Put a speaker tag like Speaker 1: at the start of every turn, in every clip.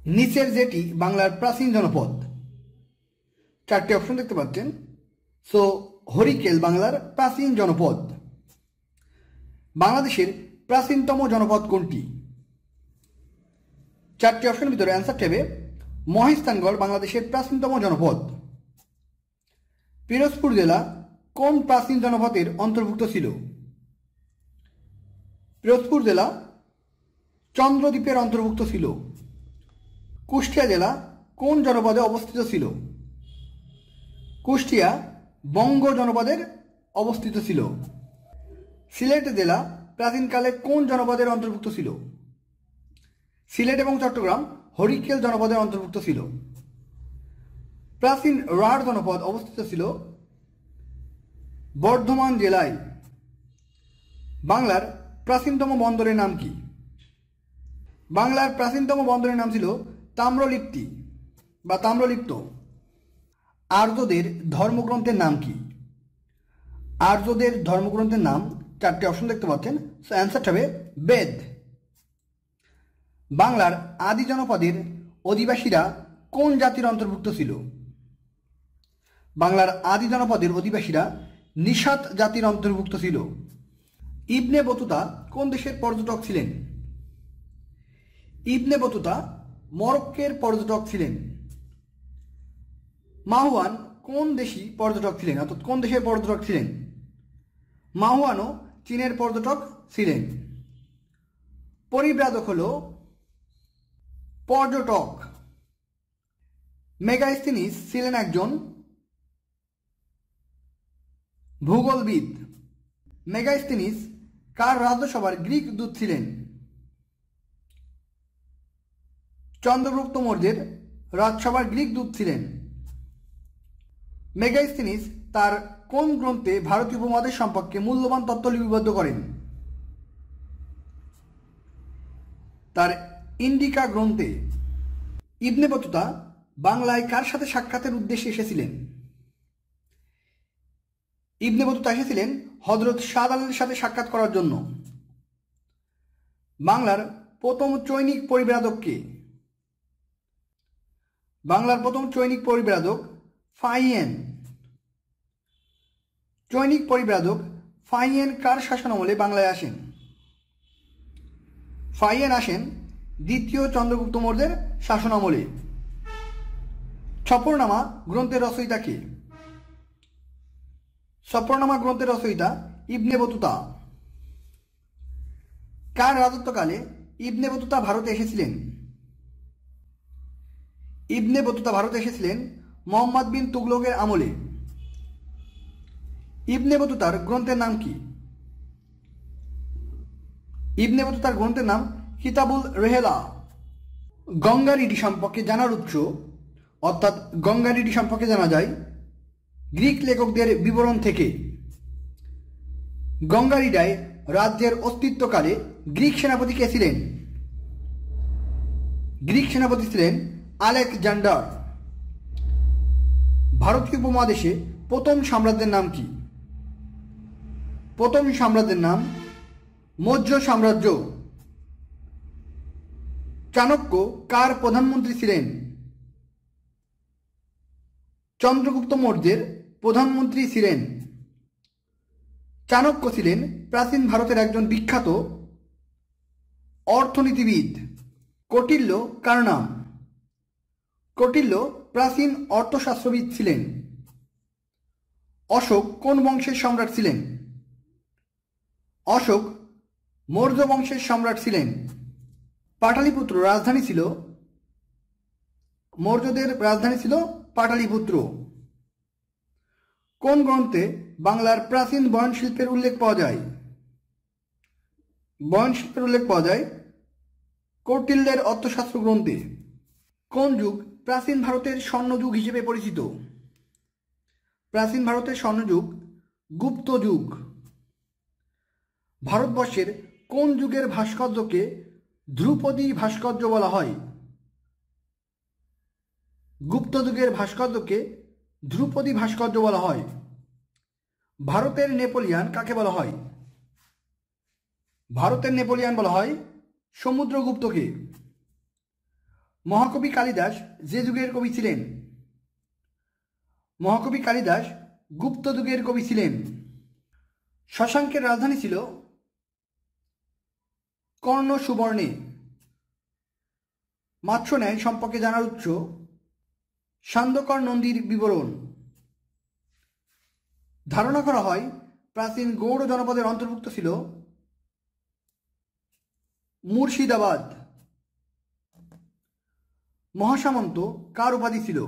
Speaker 1: নিচের যেটি বাংলার প্রাচীন জনপদ? চারটি অপশন দেখতে পাচ্ছেন। সো হরিকেল বাংলার প্রাচীন জনপদ। বাংলাদেশের প্রাচীনতম জনপদ কোনটি? চারটি অপশনের ভিতরে অ্যান্সারটি হবে মহেস্থানগড় বাংলাদেশের প্রাচীনতম জনপদ। পিরোজপুর জেলা কোন প্রাচীন জনপদের অন্তর্ভুক্ত ছিল? পিরোজপুর জেলা চন্দ্রদ্বীপের অন্তর্ভুক্ত ছিল। কুষ্টিয়া জেলা কোন জনপদে অবস্থিত ছিল? কুষ্টিয়া বঙ্গ জনপদের অবস্থিত ছিল। সিলেট জেলা প্রাচীনকালে কোন জনপদের অন্তর্ভুক্ত ছিল? সিলেট এবং চট্টগ্রাম হরিকেল জনপদের অন্তর্ভুক্ত ছিল। প্রাচীন রাঢ় জনপদ অবস্থিত ছিল বর্ধমান জেলায়। বাংলার প্রাচীনতম বন্দরের নাম কি? বাংলার প্রাচীনতম বন্দরের নাম ছিল তাম্রলিপ্তি বা তাম্রলিপ্ত। আর্যদের ধর্মগ্রন্থের নাম কি? আর্যদের ধর্মগ্রন্থের নাম, চারটি অপশন দেখতে পাচ্ছেন। সো অ্যান্সারটা হবে বেদ। বাংলার আদি জনপদের অধিবাসীরা কোন জাতির অন্তর্ভুক্ত ছিল? বাংলার আদি জনপদের অধিবাসীরা নিষাদ জাতির অন্তর্ভুক্ত ছিল। ইবনে বতুতা কোন দেশের পর্যটক ছিলেন? ইবনে বতুতা মরক্কোর পর্যটক ছিলেন। মাহুয়ান কোন দেশি পর্যটক ছিলেন, অর্থাৎ কোন দেশের পর্যটক ছিলেন? মাহুয়ানও চীনের পর্যটক ছিলেন। পরিব্রাজক হল পর্যটক। মেগাস্তিনিস ছিলেন একজন ভূগোলবিদ। মেগাস্তিনিস কার রাজসভার গ্রিক দূত ছিলেন? চন্দ্রগুপ্ত মৌর্যের রাজসভার গ্রিক দূত ছিলেন। মেগাস্তিনিস তার কোন গ্রন্থে ভারতীয় উপমহাদেশ সম্পর্কে মূল্যবান তথ্য লিপিবদ্ধ করেন? তার ইন্ডিকা গ্রন্থে। ইবনে বতুতা বাংলায় কার সাথে সাক্ষাতের উদ্দেশ্যে এসেছিলেন? ইবনে বতুতা এসেছিলেন হযরত শাহজালালের সাথে সাক্ষাৎ করার জন্য। বাংলার প্রথম চৈনিক পরিব্রাজক কে? বাংলার প্রথম চৈনিক পরিব্রাজক ফাহিয়েন। চৈনিক পরিব্রাজক ফাহিয়েন কার শাসনামলে বাংলায় আসেন? ফাহিয়েন আসেন দ্বিতীয় চন্দ্রগুপ্ত মৌর্যের শাসনামলে। সফরনামা গ্রন্থের রচয়িতা কে? সফরনামা গ্রন্থের রচয়িতা ইবনে বতুতা। কার রাজত্বকালে ইবনে বতুতা ভারতে এসেছিলেন? ইবনে বতুতা ভারতে এসেছিলেন মোহাম্মদ বিন তুগলকের আমলে। ইবনে বতুতার গ্রন্থের নাম কি? ইবনে বতুতার গ্রন্থের নাম কিতাবুল রেহেলা। গঙ্গারিডি সম্পর্কে জানার উৎস, অর্থাৎ গঙ্গারিডি সম্পর্কে জানা যায় গ্রিক লেখকদের বিবরণ থেকে। গঙ্গারিডায় রাজ্যের অস্তিত্বকালে গ্রিক সেনাপতি কে ছিলেন? গ্রিক সেনাপতি ছিলেন আলেকজান্ডার। ভারতীয় উপমহাদেশে প্রথম সাম্রাজ্যের নাম কি? প্রথম সাম্রাজ্যের নাম মৌর্য সাম্রাজ্য। চাণক্য কার প্রধানমন্ত্রী ছিলেন? চন্দ্রগুপ্ত মৌর্যের প্রধানমন্ত্রী ছিলেন। চাণক্য ছিলেন প্রাচীন ভারতের একজন বিখ্যাত অর্থনীতিবিদ। কৌটিল্য কার নাম? কৌটিল্য প্রাচীন অর্থশাস্ত্রবিদ ছিলেন। অশোক কোন বংশের সম্রাট ছিলেন? অশোক মৌর্য বংশের সম্রাট ছিলেন। পাটালিপুত্র রাজধানী ছিল, মৌর্যদের রাজধানী ছিল পাটালিপুত্র। কোন গ্রন্থে বাংলার প্রাচীন বয়নশিল্পের উল্লেখ পাওয়া যায়? বয়নশিল্পের উল্লেখ পাওয়া যায় কৌটিল্যের অর্থশাস্ত্র গ্রন্থে। কোন যুগ প্রাচীন ভারতের স্বর্ণযুগ হিসেবে পরিচিত? প্রাচীন ভারতের স্বর্ণযুগ গুপ্ত যুগ। ভারতবর্ষের কোন যুগের ভাস্কর্যকে ধ্রুপদী ভাস্কর্য বলা হয়? গুপ্ত যুগের ভাস্কর্যকে ধ্রুপদী ভাস্কর্য বলা হয়। ভারতের নেপোলিয়ান কাকে বলা হয়? ভারতের নেপোলিয়ান বলা হয় সমুদ্রগুপ্তকে। মহাকবি কালিদাস যে যুগের কবি ছিলেন? মহাকবি কালিদাস গুপ্ত যুগের কবি ছিলেন। শশাঙ্কের রাজধানী ছিল কর্ণ সুবর্ণে। মাৎস্য ন্যায় সম্পর্কে জানার উৎস সান্ধ্যকর নন্দীর বিবরণ। ধারণা করা হয় প্রাচীন গৌড় জনপদের অন্তর্ভুক্ত ছিল মুর্শিদাবাদ। মহাসামন্ত কার উপাধি ছিল?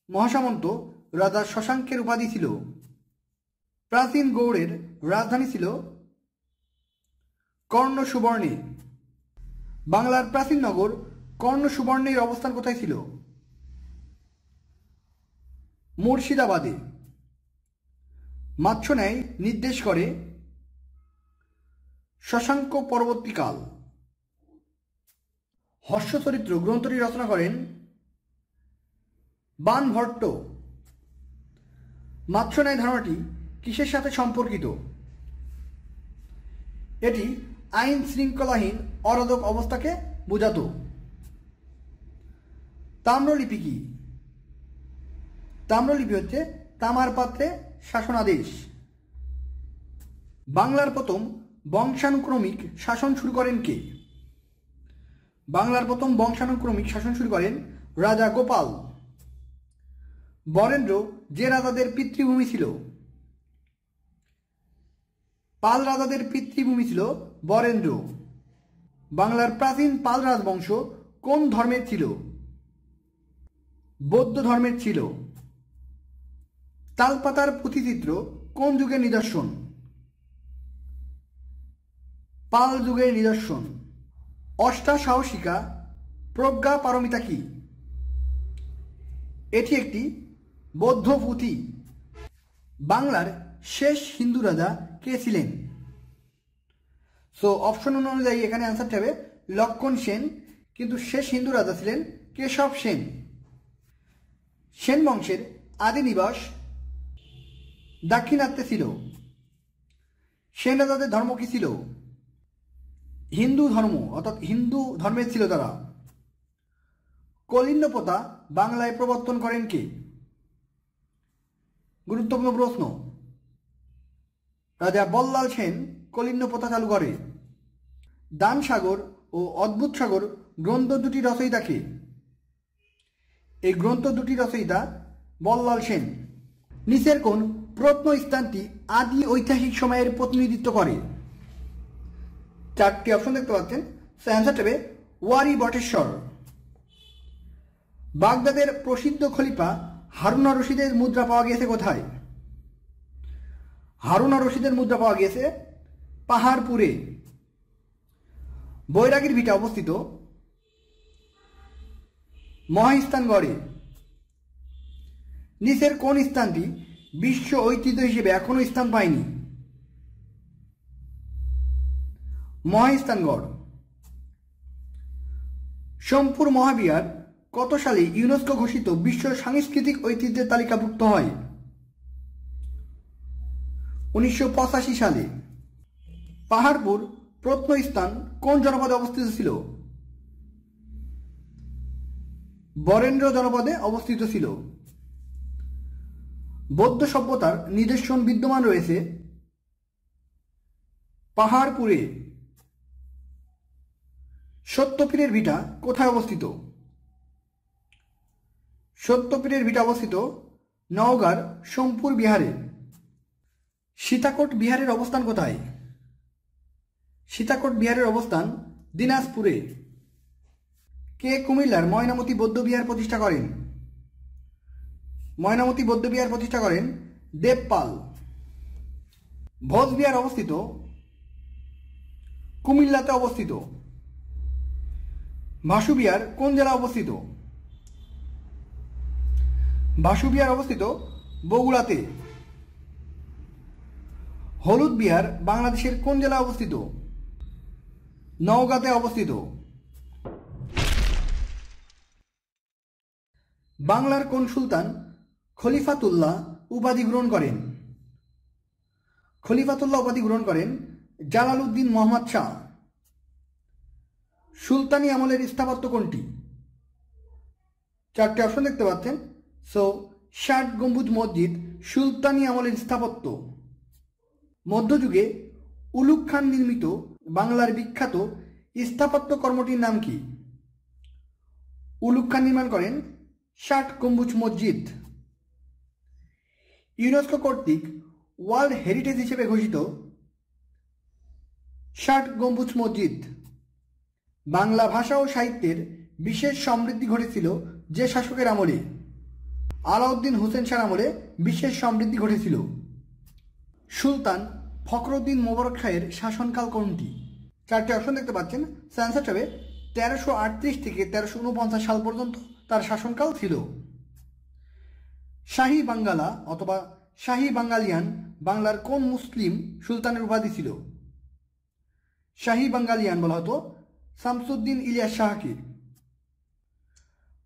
Speaker 1: মহাসামন্ত রাজা শশাঙ্কের উপাধি ছিল। প্রাচীন গৌড়ের রাজধানী ছিল কর্ণ সুবর্ণে। বাংলার প্রাচীন নগর কর্ণ সুবর্ণের অবস্থান কোথায় ছিল? মুর্শিদাবাদে। মাৎস্য ন্যায় নির্দেশ করে শশাঙ্ক পরবর্তীকাল। হর্ষচরিত্র গ্রন্থটি রচনা করেন বাণভট্ট। মাৎস্য ন্যায় ধারণাটি কিসের সাথে সম্পর্কিত? এটি আইন শৃঙ্খলাহীন অরাজক অবস্থাকে বোঝাত। তাম্রলিপি কি? তাম্রলিপি হচ্ছে তামার পাত্রে শাসনাদেশ। বাংলার প্রথম বংশানুক্রমিক শাসন শুরু করেন কে? বাংলার প্রথম বংশানুক্রমিক শাসন শুরু করেন রাজা গোপাল। বরেন্দ্র যে রাজাদের পিতৃভূমি ছিল? পাল রাজাদের পিতৃভূমি ছিল বরেন্দ্র। বাংলার প্রাচীন পাল রাজবংশ কোন ধর্মের ছিল? বৌদ্ধ ধর্মের ছিল। তালপাতার পুঁথিচিত্র কোন যুগের নিদর্শন? পাল যুগের নিদর্শন। অষ্টাসাহসিকা প্রজ্ঞা পারমিতা কি? এটি একটি বৌদ্ধ পুঁথি। বাংলার শেষ হিন্দু রাজা কে ছিলেন? সো অপশন অনুযায়ী এখানে অ্যান্সারটা হবে লক্ষণ সেন, কিন্তু শেষ হিন্দু রাজা ছিলেন কেশব সেন। সেন বংশের আদি নিবাস দাক্ষিণাত্যে ছিল। সেন রাজাদের ধর্ম কি ছিল? হিন্দু ধর্ম, অর্থাৎ হিন্দু ধর্মের ছিল তারা। কলিন্য প্রথা বাংলায় প্রবর্তন করেন কে? গুরুত্বপূর্ণ প্রশ্ন। রাজা বল্লাল সেন কলিন্য প্রথা চালু করে। দান সাগর ও অদ্ভুত সাগর গ্রন্থ দুটি রচয়িতা কে? এই গ্রন্থ দুটি রচয়িতা বল্লাল সেন। নিচের কোন প্রত্নস্থানটি আদি ঐতিহাসিক সময়ের প্রতিনিধিত্ব করে? চারটি অপশন দেখতে পাচ্ছেন। অ্যান্সারটা হবে ওয়ারি বটেশ্বর। বাগদাদের প্রসিদ্ধ খলিফা হারুন রশিদের মুদ্রা পাওয়া গিয়েছে কোথায়? হারুন রশিদের মুদ্রা পাওয়া গিয়েছে পাহাড়পুরে। বৈরাগীর ভিটা অবস্থিত মহাস্থানগড়ে। নিচের কোন স্থানটি বিশ্ব ঐতিহ্য হিসেবে এখনো স্থান পায়নি? মহাস্থানগড়। সোমপুর মহাবিহার কত সালে ইউনেস্কো ঘোষিত বিশ্ব সাংস্কৃতিক ঐতিহ্যের তালিকাভুক্ত হয়? 1985 সালে। পাহাড়পুর প্রত্নস্থান কোন জনপদে অবস্থিত ছিল? বরেন্দ্র জনপদে অবস্থিত ছিল। বৌদ্ধ সভ্যতার নিদর্শন বিদ্যমান রয়েছে পাহাড়পুরে। সত্যপীরের ভিটা কোথায় অবস্থিত? সত্যপীরের ভিটা অবস্থিত নওগাঁর সোমপুর বিহারে। সীতাকোট বিহারের অবস্থান কোথায়? সীতাকোট বিহারের অবস্থান দিনাজপুরে। কে কুমিল্লার ময়নামতি বৌদ্ধবিহার প্রতিষ্ঠা করেন? ময়নামতি বৌদ্ধবিহার প্রতিষ্ঠা করেন দেবপাল। ভোজবিহার অবস্থিত কুমিল্লাতে অবস্থিত। ভাসুবিহার কোন জেলা অবস্থিত? ভাসুবিহার অবস্থিত বগুড়াতে। হলুদ বিহার বাংলাদেশের কোন জেলা অবস্থিত? নওগাঁতে অবস্থিত। বাংলার কোন সুলতান খলিফাতুল্লাহ উপাধি গ্রহণ করেন? খলিফাতুল্লাহ উপাধি গ্রহণ করেন জালালউদ্দিন মোহাম্মদ শাহ। সুলতানি আমলের স্থাপত্য কোনটি? চারটি অপশন দেখতে পাচ্ছেন। সো ৬০ গম্বুজ মসজিদ সুলতানি আমলের স্থাপত্য। মধ্যযুগে উলুগ খান নির্মিত বাংলার বিখ্যাত স্থাপত্য কর্মটির নাম কি? উলুগ খান নির্মাণ করেন ৬০ গম্বুজ মসজিদ। ইউনেস্কো কর্তৃক ওয়ার্ল্ড হেরিটেজ হিসেবে ঘোষিত ৬০ গম্বুজ মসজিদ। বাংলা ভাষা ও সাহিত্যের বিশেষ সমৃদ্ধি ঘটেছিল যে শাসকের আমলে? আলাউদ্দিন হোসেন শাহর আমলে বিশেষ সমৃদ্ধি ঘটেছিল। সুলতান ফখরুদ্দিন মোবারক শাহের শাসনকাল কোনটি? চারটি অপশন দেখতে পাচ্ছেন। অ্যান্সার হবে ১৩৩৮ থেকে ১৩৪৯ সাল পর্যন্ত তার শাসনকাল ছিল। শাহী বাঙ্গালা অথবা শাহী বাঙ্গালিয়ান বাংলার কোন মুসলিম সুলতানের উপাধি ছিল? শাহী বাঙ্গালিয়ান বলা হতো শামসুদ্দিন ইলিয়াস শাহকে।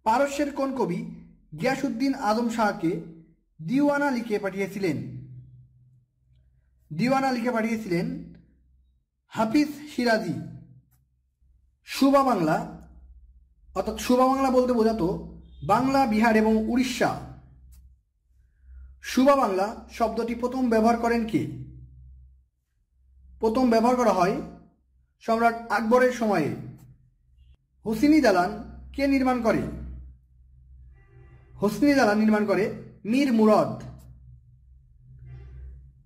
Speaker 1: পারস্যের কোন কবি গিয়াসউদ্দিন আজম শাহকে দিওয়ানা লিখে পাঠিয়েছিলেন? দিওয়ানা লিখে পাঠিয়েছিলেন হাফিজ সিরাজি। সুবা বাংলা অর্থাৎ সুবা বাংলা বলতে বোঝাতো বাংলা, বিহার এবং উড়িষ্যা। সুবা বাংলা শব্দটি প্রথম ব্যবহার করেন কে? প্রথম ব্যবহার করা হয় সম্রাট আকবরের সময়ে। হুসিনি দালান কে নির্মাণ করে? হুসিনি দালান নির্মাণ করে মীর মুরাদ।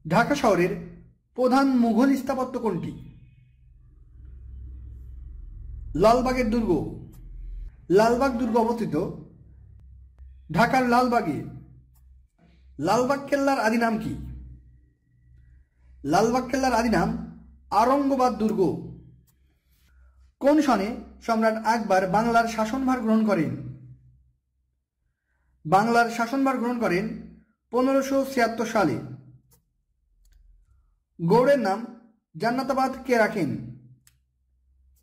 Speaker 1: ঢাকা শহরের প্রধান মুঘল স্থাপত্য কোনটি? লালবাগের দুর্গ। লালবাগ দুর্গ অবস্থিত ঢাকার লালবাগে। লালবাগ কেল্লার আদি নাম কি? লালবাগ কেল্লার আদি নাম আরঙ্গবাদ দুর্গ। কোন সনে সম্রাট আকবর বাংলার শাসনভার গ্রহণ করেন? বাংলার শাসনভার গ্রহণ করেন ১৫৭৬ সালে। গৌড়ের নাম জান্নাতাবাদ কে রাখেন?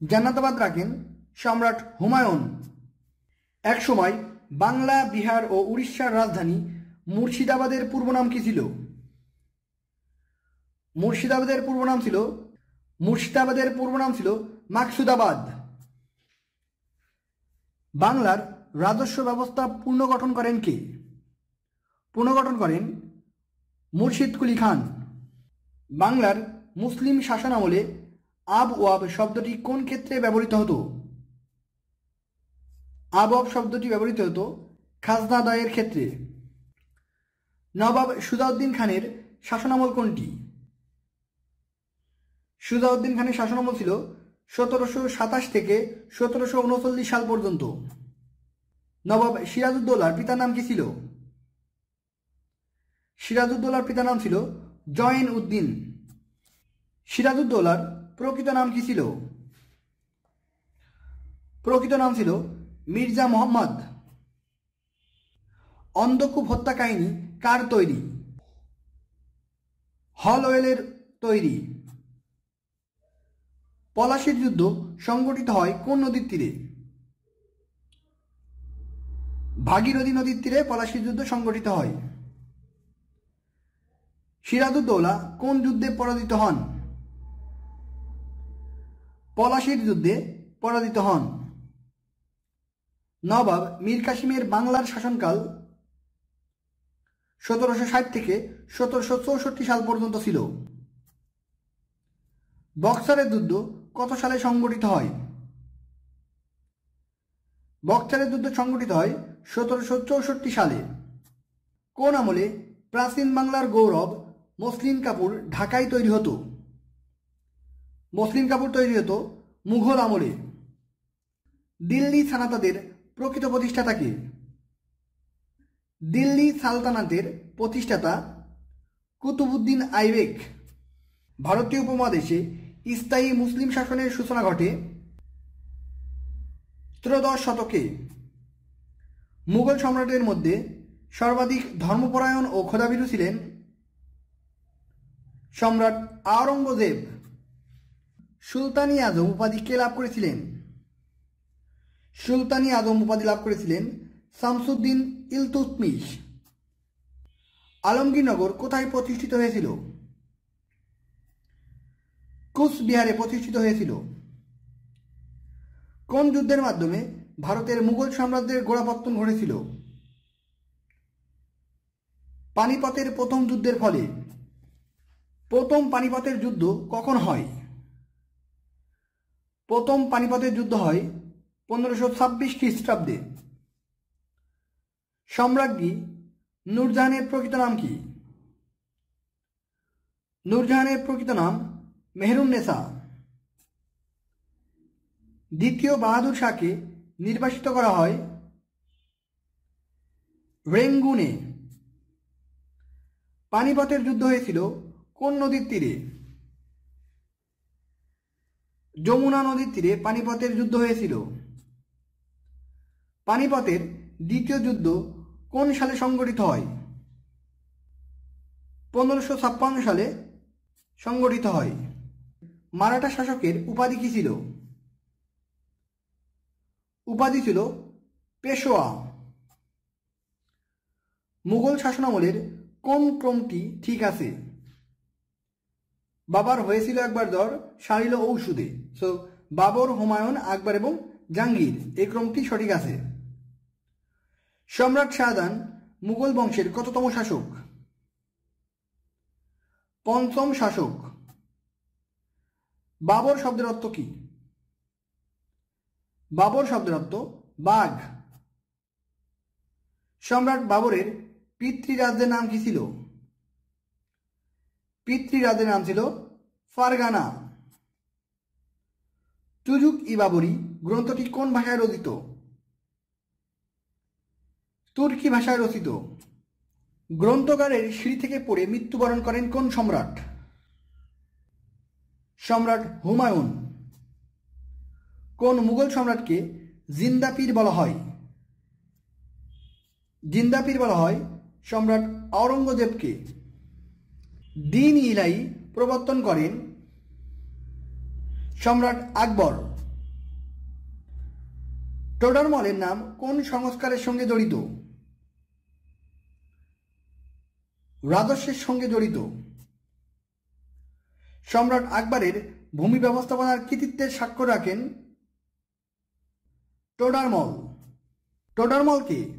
Speaker 1: জান্নাতাবাদ রাখেন সম্রাট হুমায়ুন। একসময় বাংলা, বিহার ও উড়িষ্যার রাজধানী মুর্শিদাবাদের পূর্ব নাম কি ছিল? মুর্শিদাবাদের পূর্ব নাম ছিল মাকসুদাবাদ। বাংলার রাজস্ব ব্যবস্থা পুনর্গঠন করেন কে? পুনর্গঠন করেন মুর্শিদ কুলি খান। বাংলার মুসলিম শাসন আমলে আবওয়াব শব্দটি কোন ক্ষেত্রে ব্যবহৃত হতো? আবওয়াব শব্দটি ব্যবহৃত হতো খাজনা আদায়ের ক্ষেত্রে। নবাব সুজাউদ্দিন খানের শাসনামল কোনটি? সুজাউদ্দিন খানের শাসনামল ছিল ১৭২৭ থেকে ১৭৩৯ সাল পর্যন্ত। নবাব সিরাজউদ্দৌলার পিতার নাম কি ছিল? সিরাজউদ্দৌলার পিতার নাম ছিল জয়েন উদ্দিন। সিরাজউদ্দৌলার প্রকৃত নাম কি ছিল? প্রকৃত নাম ছিল মির্জা মোহাম্মদ। অন্ধকূপ হত্যা কাহিনী কার তৈরি? হলওয়েলের তৈরি। পলাশীর যুদ্ধ সংগঠিত হয় কোন নদীর তীরে? ভাগীরথী নদীর তীরে পলাশীর যুদ্ধ সংগঠিত হয়। সিরাজউদ্দৌলা কোন যুদ্ধে পরাজিত হন? পলাশীর যুদ্ধে পরাজিত হন। নবাব মীর কাসিমের বাংলার শাসনকাল ১৭৬০ থেকে ১৭৬৪ সাল পর্যন্ত ছিল। বক্সারের যুদ্ধ কত সালে সংগঠিত হয়? বক্সারের যুদ্ধ সংগঠিত হয় ১৭৬৪ সালে। কোন আমলে প্রাচীন বাংলার গৌরব মসলিন কাপড় ঢাকায় তৈরি হতো? মসলিন কাপড় তৈরি হতো মুঘল আমলে। দিল্লি সালতানাতের প্রকৃত প্রতিষ্ঠাতা কে? দিল্লি সালতানাতের প্রতিষ্ঠাতা কুতুবউদ্দিন আইবেক। ভারতীয় উপমহাদেশে স্থায়ী মুসলিম শাসনের সূচনা ঘটে ত্রয়োদশ শতকে। মুঘল সম্রাটের মধ্যে সর্বাধিক ধর্মপরায়ণ ও খোদাভীরু ছিলেন সম্রাট আওরঙ্গজেব। সুলতানি আজম উপাধি কে লাভ করেছিলেন? সুলতানি আজম উপাধি লাভ করেছিলেন শামসুদ্দিন ইলতুৎমিশ। আলমগীরনগর কোথায় প্রতিষ্ঠিত হয়েছিল? কুচবিহারে প্রতিষ্ঠিত হয়েছিল। কোন যুদ্ধের মাধ্যমে ভারতের মুঘল সাম্রাজ্যের গোড়াপত্তন ঘটেছিল? পানিপথের প্রথম যুদ্ধের ফলে। প্রথম পানিপথের যুদ্ধ কখন হয়? প্রথম পানিপথের যুদ্ধ হয় 1526 খ্রিস্টাব্দে। সম্রাজ্ঞী নূরজাহানের প্রকৃত নাম কি? নূরজাহানের প্রকৃত নাম মেহেরুন্নেসা। দ্বিতীয় বাহাদুর শাহকে নির্বাসিত করা হয় রেঙ্গুনে। পানিপথের যুদ্ধ হয়েছিল কোন নদীর তীরে? যমুনা নদীর তীরে পানিপথের যুদ্ধ হয়েছিল। পানিপথের দ্বিতীয় যুদ্ধ কোন সালে সংঘটিত হয়? 1556 সালে সংঘটিত হয়। মারাঠা শাসকের উপাধি কি ছিল? উপাধি ছিল পেশোয়া। মুঘল শাসনামলের কোন ক্রমটি ঠিক আছে? বাবার হয়েছিল একবার জ্বর, সারিল ঔষধে। সো বাবর, হুমায়ুন, আকবর এবং জাহাঙ্গীর, এই ক্রমটি সঠিক আছে। সম্রাট শাহজাহান মুঘল বংশের কততম শাসক? পঞ্চম শাসক। বাবর শব্দের অর্থ কি? বাবর শব্দের অর্থ বাঘ। সম্রাট বাবরের পিতৃরাজ্যের নাম কি ছিল? পিতৃরাজ্যের নাম ছিল ফারগানা। তুজুক-ই-বাবরি গ্রন্থটি কোন ভাষায় রচিত? তুর্কি ভাষায় রচিত। গ্রন্থকারের সিঁড়ি থেকে পড়ে মৃত্যুবরণ করেন কোন সম্রাট? সম্রাট হুমায়ুন। কোন মুঘল সম্রাটকে জিন্দা পীর বলা হয়? জিন্দা পীর বলা হয় সম্রাট আওরঙ্গজেবকে। দ্বীন ইলাহি প্রবর্তন করেন সম্রাট আকবর। টোডরমলের নাম কোন সংস্কারের সঙ্গে জড়িত? রাজস্বের সঙ্গে জড়িত। সম্রাট আকবরের ভূমি ব্যবস্থাপনার কৃতিত্বের স্বাক্ষর রাখেন টোডরমল। টোডরমল কে?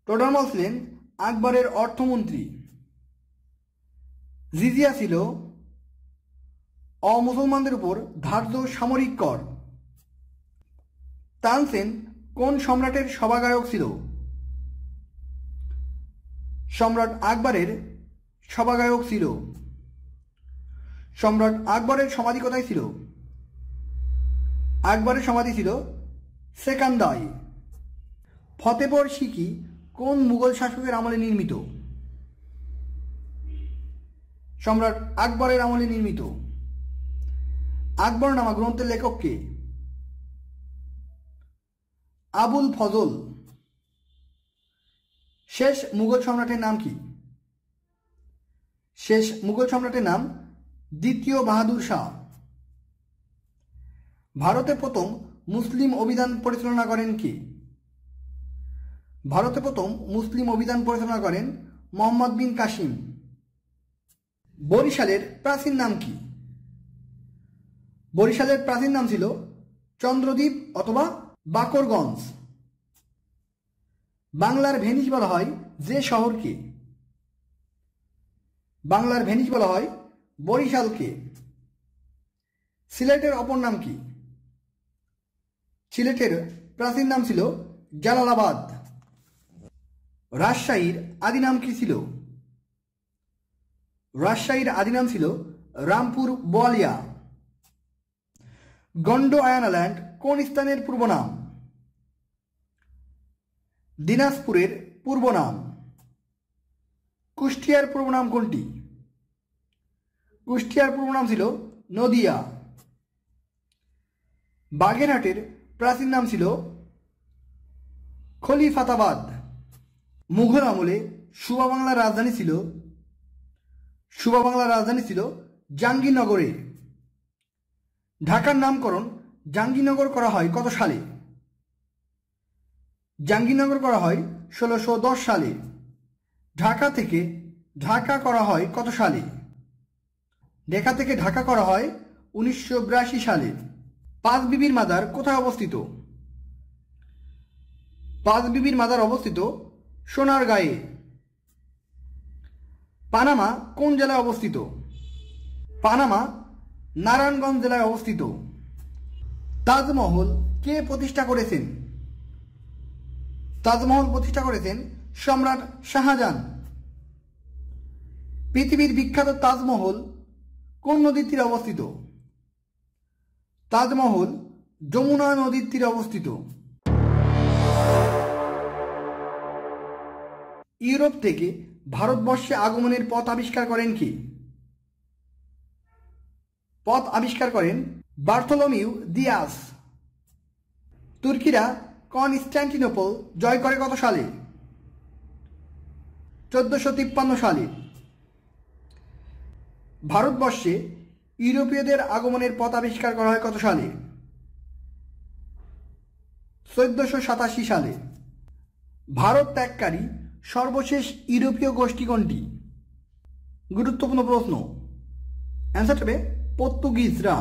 Speaker 1: টোডরমল ছিলেন আকবরের অর্থমন্ত্রী। জিজিয়া ছিল অমুসলমানদের উপর ধার্য সামরিক কর। তানসেন কোন সম্রাটের সভাগায়ক ছিল? সম্রাট আকবরের সভাগায়ক ছিল। সম্রাট আকবরের সমাধি কোথায় ছিল? আকবরের সমাধি ছিল সেকান্দায়। ফতেপুর সিক্রি কোন মুঘল শাসকের আমলে নির্মিত? সম্রাট আকবরের আমলে নির্মিত। আকবরনামা গ্রন্থের লেখক কে? আবুল ফজল। শেষ মুঘল সম্রাটের নাম কি? শেষ মুঘল সম্রাটের নাম দ্বিতীয় বাহাদুর শাহ। ভারতে প্রথম মুসলিম অভিযান পরিচালনা করেন কে? ভারতে প্রথম মুসলিম অভিযান পরিচালনা করেন মোহাম্মদ বিন কাসিম। বরিশালের প্রাচীন নাম কি? বরিশালের প্রাচীন নাম ছিল চন্দ্রদ্বীপ অথবা বাকরগঞ্জ। বাংলার ভেনিস বলা হয় যে শহরকে? বাংলার ভেনিস বলা হয় বরিশালকে। সিলেটের অপর নাম কি? সিলেটের প্রাচীন নাম ছিল জালালাবাদ। রাজশাহীর আদি নাম কি ছিল? রাজশাহীর আদি নাম ছিল রামপুর বোয়ালিয়া। গন্ডোয়ানাল্যান্ড কোন স্থানের পূর্ব নাম? দিনাজপুরের পূর্ব নাম। কুষ্টিয়ার পূর্ব নাম কোনটি? কুষ্টিয়ার পূর্ব নাম ছিল নদিয়া। বাগেরহাটের প্রাচীন নাম ছিল খলিফাতাবাদ। মুঘল আমলে সুবা বাংলার রাজধানী ছিল জাহাঙ্গীরনগরে। ঢাকার নামকরণ জাহাঙ্গীরনগর করা হয় কত সালে? জাহাঙ্গীরনগর করা হয় 1610 সালে। ঢাকা থেকে ঢাকা করা হয় কত সালে? ঢাকা থেকে ঢাকা করা হয় 1982 সালে। পাঁচ বিবির মাজার কোথায় অবস্থিত? পাঁচ বিবির মাজার অবস্থিত সোনারগাঁয়ে। পানামা কোন জেলায় অবস্থিত? পানামা নারায়ণগঞ্জ জেলায় অবস্থিত। তাজমহল কে প্রতিষ্ঠা করেছেন? তাজমহল প্রতিষ্ঠা করেছেন সম্রাট শাহজাহান। পৃথিবীর বিখ্যাত তাজমহল কোন নদীর তীরে অবস্থিত? তাজমহল যমুনা নদীর তীরে অবস্থিত। ইউরোপ থেকে ভারতবর্ষে আগমনের পথ আবিষ্কার করেন কে? পথ আবিষ্কার করেন বার্থোলোমিউ দিয়াস। তুর্কিরা কনস্ট্যান্টিনোপল জয় করে কত সালে? 1453 সালে। ভারতবর্ষে ইউরোপীয়দের আগমনের পথ আবিষ্কার করা হয় কত সালে? 1487 সালে। ভারত ত্যাগকারী সর্বশেষ ইউরোপীয় গোষ্ঠী কোনটি? গুরুত্বপূর্ণ প্রশ্ন। অ্যান্সার হবে পর্তুগিজরা।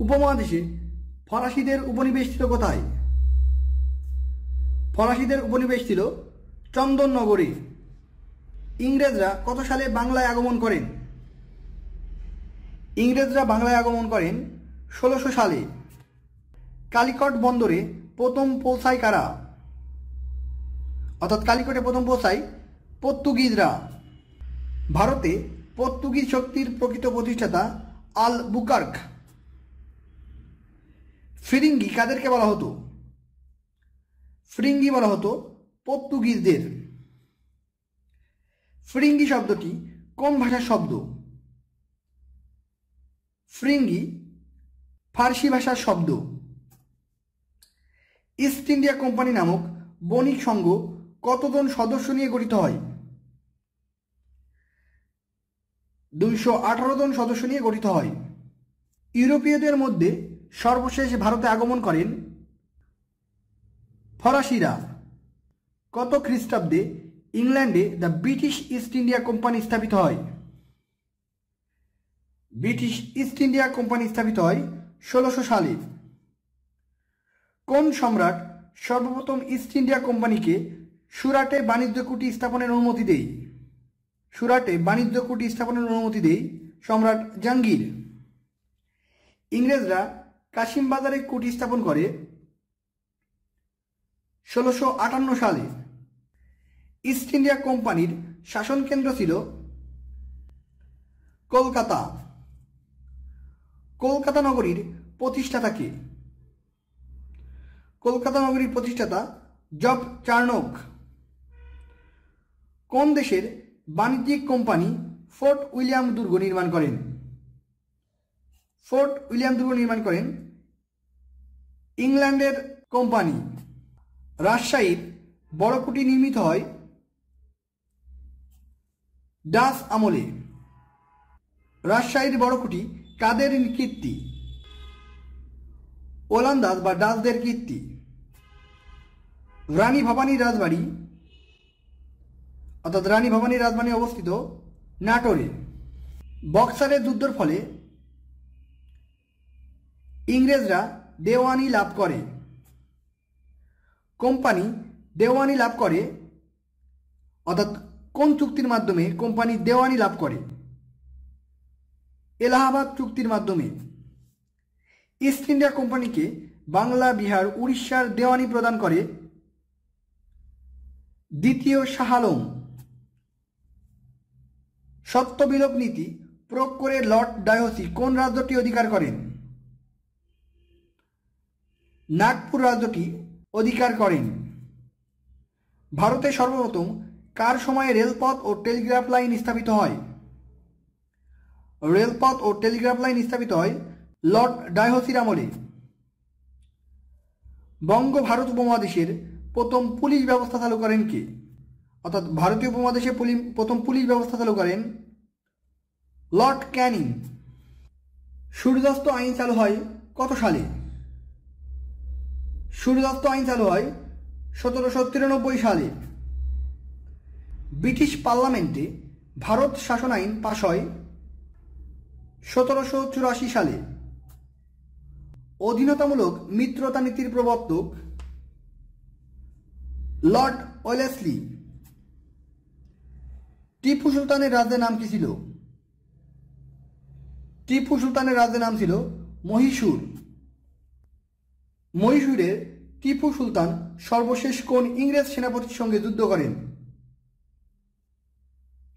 Speaker 1: উপমহাদেশে ফরাসিদের উপনিবেশ ছিল কোথায়? ফরাসিদের উপনিবেশ ছিল চন্দননগরে। ইংরেজরা কত সালে বাংলায় আগমন করেন? ইংরেজরা বাংলায় আগমন করেন 1600 সালে। কালিকট বন্দরে প্রথম পৌঁছায় কারা? অর্থাৎ কালিকটে প্রথম পৌঁছায় পর্তুগিজরা। ভারতে পর্তুগিজ শক্তির প্রকৃত প্রতিষ্ঠাতা আলবুকার্ক। ফিরিঙ্গি কাদেরকে বলা হতো? ফিরিঙ্গি বলা হতো পর্তুগিজদের। ফিরিঙ্গি শব্দটি কোন ভাষার শব্দ? ফিরিঙ্গি ফার্সি ভাষার শব্দ। ইস্ট ইন্ডিয়া কোম্পানি নামক বণিক সংঘ কতজন সদস্য নিয়ে গঠিত হয়? 218 জন সদস্য নিয়ে গঠিত হয়। ইউরোপীয়দের মধ্যে সর্বশেষ ভারতে আগমন করেন ফরাসিরা। কত খ্রিস্টাব্দে ইংল্যান্ডে the British east India company স্থাপিত হয়? ব্রিটিশ ইস্ট ইন্ডিয়া কোম্পানি স্থাপিত হয় 1600 সালে। কোন সম্রাট সর্বপ্রথম ইস্ট ইন্ডিয়া কোম্পানিকে সুরাটে বাণিজ্য কুটি স্থাপনের অনুমতি দেয়? সুরাটে বাণিজ্য কুটি স্থাপনের অনুমতি দেয় সম্রাট জাহাঙ্গীর। ইংরেজরা কাশিম বাজারে কুটি স্থাপন করে 1658 সালে। ইস্ট ইন্ডিয়া কোম্পানির শাসন কেন্দ্র ছিল কলকাতা। কলকাতা নগরীর প্রতিষ্ঠাতা কে? কলকাতা নগরীর প্রতিষ্ঠাতা জব চার্নক। কোন দেশের বাণিজ্যিক কোম্পানি ফোর্ট উইলিয়াম দুর্গ নির্মাণ করেন? ফোর্ট উইলিয়াম দুর্গ নির্মাণ করেন ইংল্যান্ডের কোম্পানি। রাজশাহীর বড় কুটি নির্মিত হয় ডাচ আমলে। রাজশাহীর বড় কুটি কাদের কীর্তি? ওলন্দাজ বা ডাচদের কীর্তি। রানী ভবানীর রাজবাড়ি অর্থাৎ রানী ভবানীর রাজবাড়ি অবস্থিত নাটোরে। বক্সারের যুদ্ধের ফলে ইংরেজরা দেওয়ানি লাভ করে। কোম্পানি দেওয়ানি লাভ করে অর্থাৎ কোন চুক্তির মাধ্যমে কোম্পানি দেওয়ানি লাভ করে? এলাহাবাদ চুক্তির মাধ্যমে। ইস্ট ইন্ডিয়া কোম্পানিকে বাংলা, বিহার, উড়িষ্যার দেওয়ানি প্রদান করে দ্বিতীয় শাহ আলম। সত্যবিলোপ নীতি প্রয়োগ করে লর্ড ডায়োসি কোন রাজ্যটি অধিকার করেন? নাগপুর রাজ্যটি অধিকার করেন। ভারতে সর্বপ্রথম কার সময়ে রেলপথ ও টেলিগ্রাফ লাইন স্থাপিত হয়? রেলপথ ও টেলিগ্রাফ লাইন স্থাপিত হয় লর্ড ডায়োসির আমলে। বঙ্গ ভারত উপমহাদেশের প্রথম পুলিশ ব্যবস্থা চালু করেন কে? অর্থাৎ ভারতীয় উপমহাদেশে প্রথম পুলিশ ব্যবস্থা চালু করেন লর্ড ক্যানিং। সূর্যাস্ত আইন চালু হয় কত সালে? সূর্যাস্ত আইন চালু হয় 1793 সালে। ব্রিটিশ পার্লামেন্টে ভারত শাসন আইন পাশ হয় 1784 সালে। অধীনতামূলক মিত্রতা নীতির প্রবর্তক লর্ড ওয়েলেসলি। টিপু সুলতানের রাজ্যের নাম কি ছিল? টিপু সুলতানের রাজ্যের নাম ছিল মহীশূর। মহীশূরে টিপু সুলতান সর্বশেষ কোন ইংরেজ সেনাপতির সঙ্গে যুদ্ধ করেন?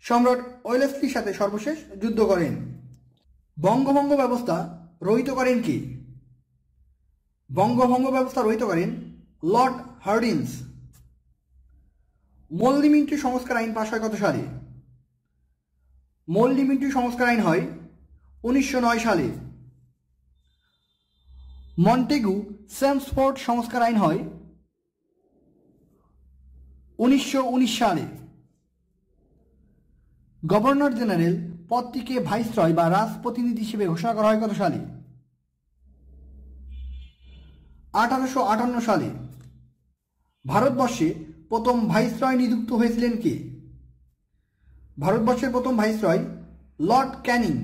Speaker 1: সম্রাট ওয়েলেসলির সাথে সর্বশেষ যুদ্ধ করেন। বঙ্গভঙ্গ ব্যবস্থা রহিত করেন কে? বঙ্গভঙ্গ ব্যবস্থা রহিত করেন লর্ড হার্ডিঞ্জ। মল্লি মিন্টু সংস্কার আইন পাশ হয় কত সালে? মল্লি মিন্টু সংস্কার আইন হয় 1909 সালে। মন্টেগু সেমসফোর্ড সংস্কার আইন হয় 1919 সালে। গভর্নর জেনারেল পদটিকে ভাইসরয় বা রাজপ্রতিনিধি হিসেবে ঘোষণা করা হয় কত সালে? 1858 সালে। ভারতবর্ষে প্রথম ভাইসরয় নিযুক্ত হয়েছিলেন কে? ভারতবর্ষের প্রথম viceroy Lord Canning.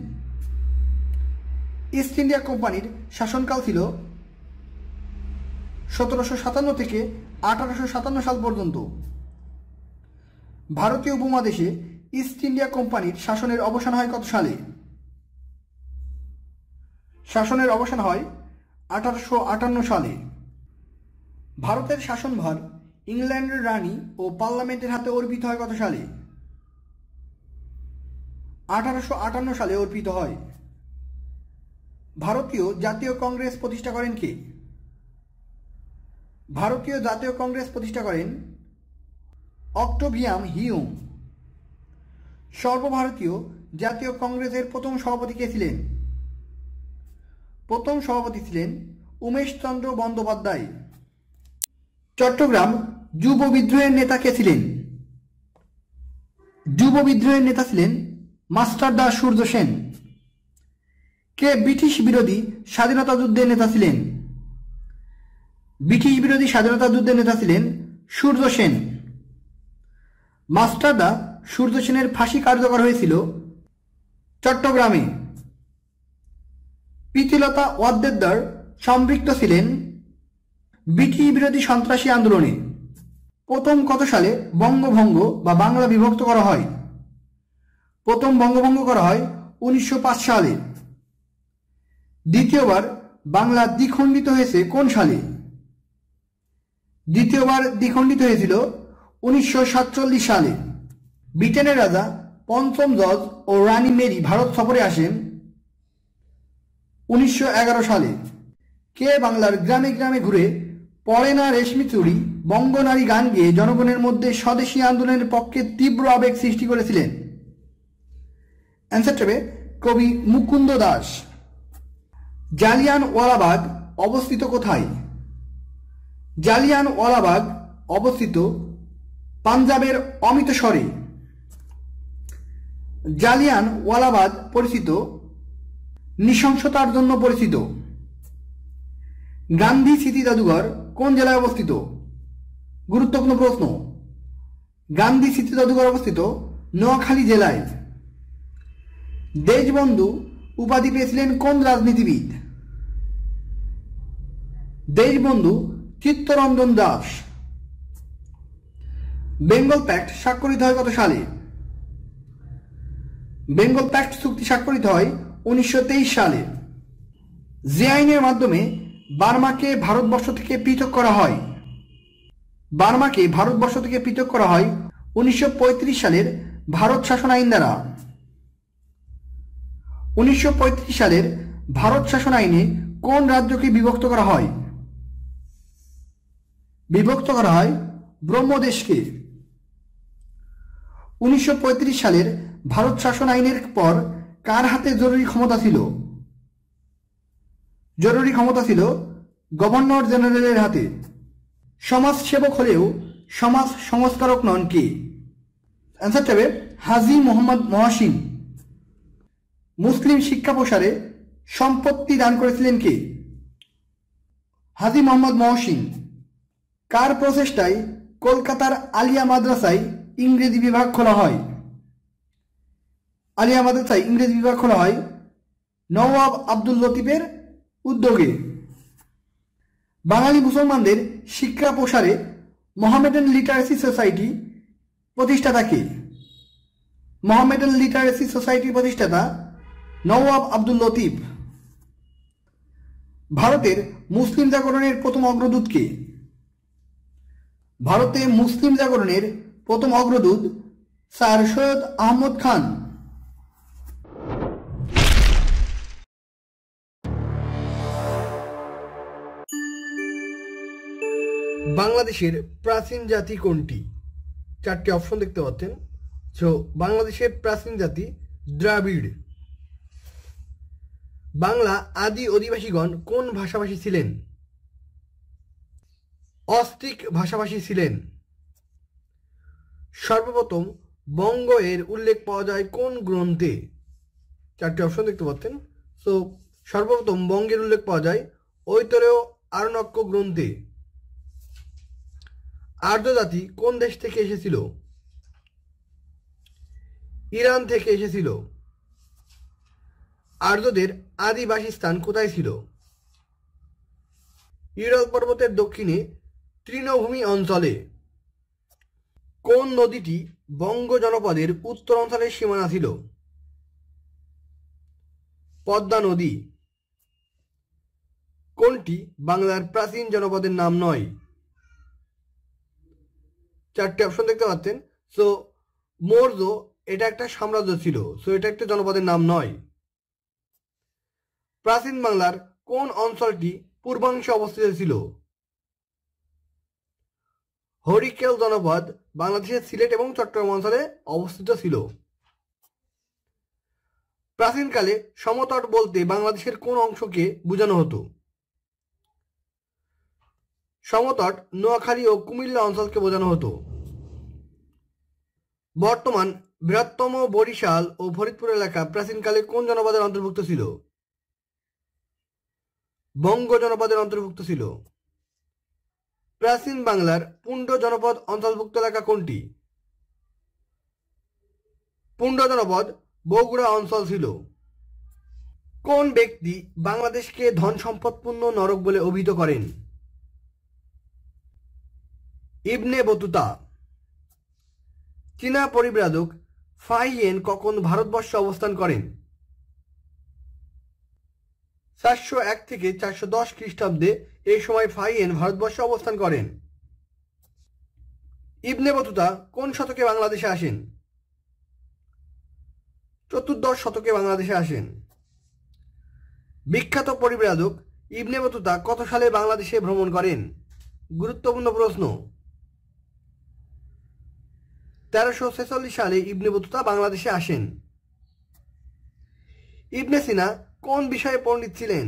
Speaker 1: East India কোম্পানির শাসনকাল ছিল 1757 থেকে 1857 সাল পর্যন্ত। ভারতীয় উপমহাদেশে ইস্ট ইন্ডিয়া কোম্পানির শাসনের অবসান হয় কত সালে? শাসনের অবসান হয় 1858 সালে। ভারতের শাসনভার ইংল্যান্ডের রানী ও পার্লামেন্টের হাতে অর্পিত হয় কত সালে? 1858 সালে অর্পিত হয়। ভারতীয় জাতীয় কংগ্রেস প্রতিষ্ঠা করেন কে? ভারতীয় জাতীয় কংগ্রেস প্রতিষ্ঠা করেন অক্টোভিয়াম হিউম। সর্বভারতীয় জাতীয় কংগ্রেসের প্রথম সভাপতি কে ছিলেন? প্রথম সভাপতি ছিলেন উমেশচন্দ্র বন্দ্যোপাধ্যায়। চট্টগ্রাম যুব বিদ্রোহের নেতা কে ছিলেন? যুব বিদ্রোহের নেতা ছিলেন মাস্টারদা সূর্য সেন। কে ব্রিটিশ বিরোধী স্বাধীনতা যুদ্ধের নেতা ছিলেন? ব্রিটিশ বিরোধী স্বাধীনতা যুদ্ধের নেতা ছিলেন সূর্য সেন। মাস্টারদা সূর্য সেনের ফাঁসি কার্যকর হয়েছিল চট্টগ্রামে। প্রীতিলতা ওয়াদ্দেদার সম্পৃক্ত ছিলেন ব্রিটিশ বিরোধী সন্ত্রাসী আন্দোলনে। প্রথম কত সালে বঙ্গভঙ্গ বা বাংলা বিভক্ত করা হয়? প্রথম বঙ্গভঙ্গ করা হয় 1905 সালে। দ্বিতীয়বার বাংলা দ্বিখণ্ডিত হয়েছে কোন সালে? দ্বিতীয়বার দ্বিখণ্ডিত হয়েছিল 1947 সালে। ব্রিটেনের রাজা পঞ্চম জর্জ ও রানী মেরি ভারত সফরে আসেন 1911 সালে। কে বাংলার গ্রামে গ্রামে ঘুরে পড়ে না রেশমি চুড়ি বঙ্গনারী গান গেয়ে জনগণের মধ্যে স্বদেশী আন্দোলনের পক্ষে তীব্র আবেগ সৃষ্টি করেছিলেন? অ্যান্সার হবে কবি মুকুন্দ দাস। জালিয়ানওয়ালাবাগ অবস্থিত কোথায়? জালিয়ানওয়ালাবাগ অবস্থিত পাঞ্জাবের অমৃতসরে। জালিয়ানওয়ালাবাগ পরিচিত নৃশংসতার জন্য পরিচিত। গান্ধী স্মৃতি জাদুঘর কোন জেলায় অবস্থিত? গুরুত্বপূর্ণ প্রশ্ন। গান্ধী স্মৃতি জাদুঘর অবস্থিত নোয়াখালী জেলায়। দেশবন্ধু উপাধি পেয়েছিলেন কোন রাজনীতিবিদ? দেশবন্ধু চিত্তরঞ্জন দাস। বেঙ্গল প্যাক্ট স্বাক্ষরিত হয় কত সালে? বেঙ্গল প্যাক্ট চুক্তি স্বাক্ষরিত হয় 1923 সালে। যে আইনের মাধ্যমে বার্মাকে ভারতবর্ষ থেকে পৃথক করা হয়? বার্মাকে ভারতবর্ষ থেকে পৃথক করা হয় 1935 সালের ভারত শাসন আইন দ্বারা। 1935 সালের ভারত শাসন আইনে কোন রাজ্যকে বিভক্ত করা হয়? বিভক্ত করা হয় ব্রহ্মদেশকে। 1935 সালের ভারত শাসন আইনের পর কার হাতে জরুরি ক্ষমতা ছিল? জরুরি ক্ষমতা ছিল গভর্নর জেনারেলের হাতে। সমাজসেবক হলেও সমাজ সংস্কারক নন কে? অ্যান্সার হবে হাজী মোহাম্মদ মহসিন। মুসলিম শিক্ষা প্রসারে সম্পত্তি দান করেছিলেন কে? হাজী মোহাম্মদ মহসিন। কার প্রচেষ্টায় কলকাতার আলিয়া মাদ্রাসায় ইংরেজি বিভাগ খোলা হয়? আলিয়া মাদ্রাসায় ইংরেজি বিভাগ খোলা হয় নওয়াব আব্দুল লতিফের উদ্যোগে। বাঙালি মুসলমানদের শিক্ষা প্রসারে মোহামেডান লিটারেসি সোসাইটি প্রতিষ্ঠাতা কে? মোহামেডান লিটারেসি সোসাইটির প্রতিষ্ঠাতা নওয়াব আব্দুল লতিফ। ভারতের মুসলিম জাগরণের প্রথম অগ্রদূত কে? ভারতে মুসলিম জাগরণের প্রথম অগ্রদূত স্যার সৈয়দ আহমদ খান। বাংলাদেশের প্রাচীন জাতি কোনটি? চারটি অপশন দেখতে পাচ্ছেন। সো বাংলাদেশের প্রাচীন জাতি দ্রাবিড়। বাংলা আদি অধিবাসীগণ কোন ভাষাভাষী ছিলেন? অস্ট্রিক ভাষাভাষী ছিলেন। সর্বপ্রথম বঙ্গ এর উল্লেখ পাওয়া যায় কোন গ্রন্থে? চারটি অপশন দেখতে পাচ্ছেন। সো সর্বপ্রথম বঙ্গের উল্লেখ পাওয়া যায় ঐতরেয় আরণ্যক গ্রন্থে। আর্য জাতি কোন দেশ থেকে এসেছিল? ইরান থেকে এসেছিল। আর্যদের আদি বাসস্থান কোথায় ছিল? ইউরাল পর্বতের দক্ষিণে তৃণভূমি অঞ্চলে। কোন নদীটি বঙ্গ জনপদের উত্তর অঞ্চলের সীমানা ছিল? পদ্মা নদী। কোনটি বাংলার প্রাচীন জনপদের নাম নয়? চারটি অপশন দেখতে পাচ্ছেন। সো মৌর্য এটা একটা সাম্রাজ্য ছিল, সো এটা একটা জনপদের নাম নয়। প্রাচীন বাংলার কোন অঞ্চলটি পূর্বাংশে অবস্থিত ছিল? হরিকেল জনপদ বাংলাদেশের সিলেট এবং চট্টগ্রাম অঞ্চলে অবস্থিত ছিল। প্রাচীনকালে সমতট বলতে বাংলাদেশের কোন অংশকে বোঝানো হতো? সমতট নোয়াখালী ও কুমিল্লা অঞ্চলকে বোঝানো হতো। বর্তমান বৃহত্তম বরিশাল ও ফরিদপুর এলাকা প্রাচীনকালে কোন জনপদের অন্তর্ভুক্ত ছিল? বঙ্গ জনপদের অন্তর্ভুক্ত ছিল। প্রাচীন বাংলার পুণ্ড জনপদ অন্তর্ভুক্ত এলাকা কোনটি? পুণ্ড জনপদ বগুড়া অঞ্চল ছিল। কোন ব্যক্তি বাংলাদেশকে ধন সম্পদপূর্ণ নরক বলে অভিহিত করেন? Ibn Battuta. চীনা পরিব্রাজক ফাহিয়েন কখন ভারতবর্ষে অবস্থান করেন? 401 থেকে 410 খ্রিস্টাব্দে এই সময় ফাহিয়েন ভারতবর্ষে অবস্থান করেন। ইবনে বতুতা কোন শতকে বাংলাদেশে আসেন? 14 শতকে বাংলাদেশে আসেন। বিখ্যাত পরিব্রাজক ইবনে বতুতা কত সালে বাংলাদেশে ভ্রমণ করেন? গুরুত্বপূর্ণ প্রশ্ন। 1346 সালে ইবনে বতুতা বাংলাদেশে আসেন। ইবনে সিনা কোন বিষয়ে পণ্ডিত ছিলেন?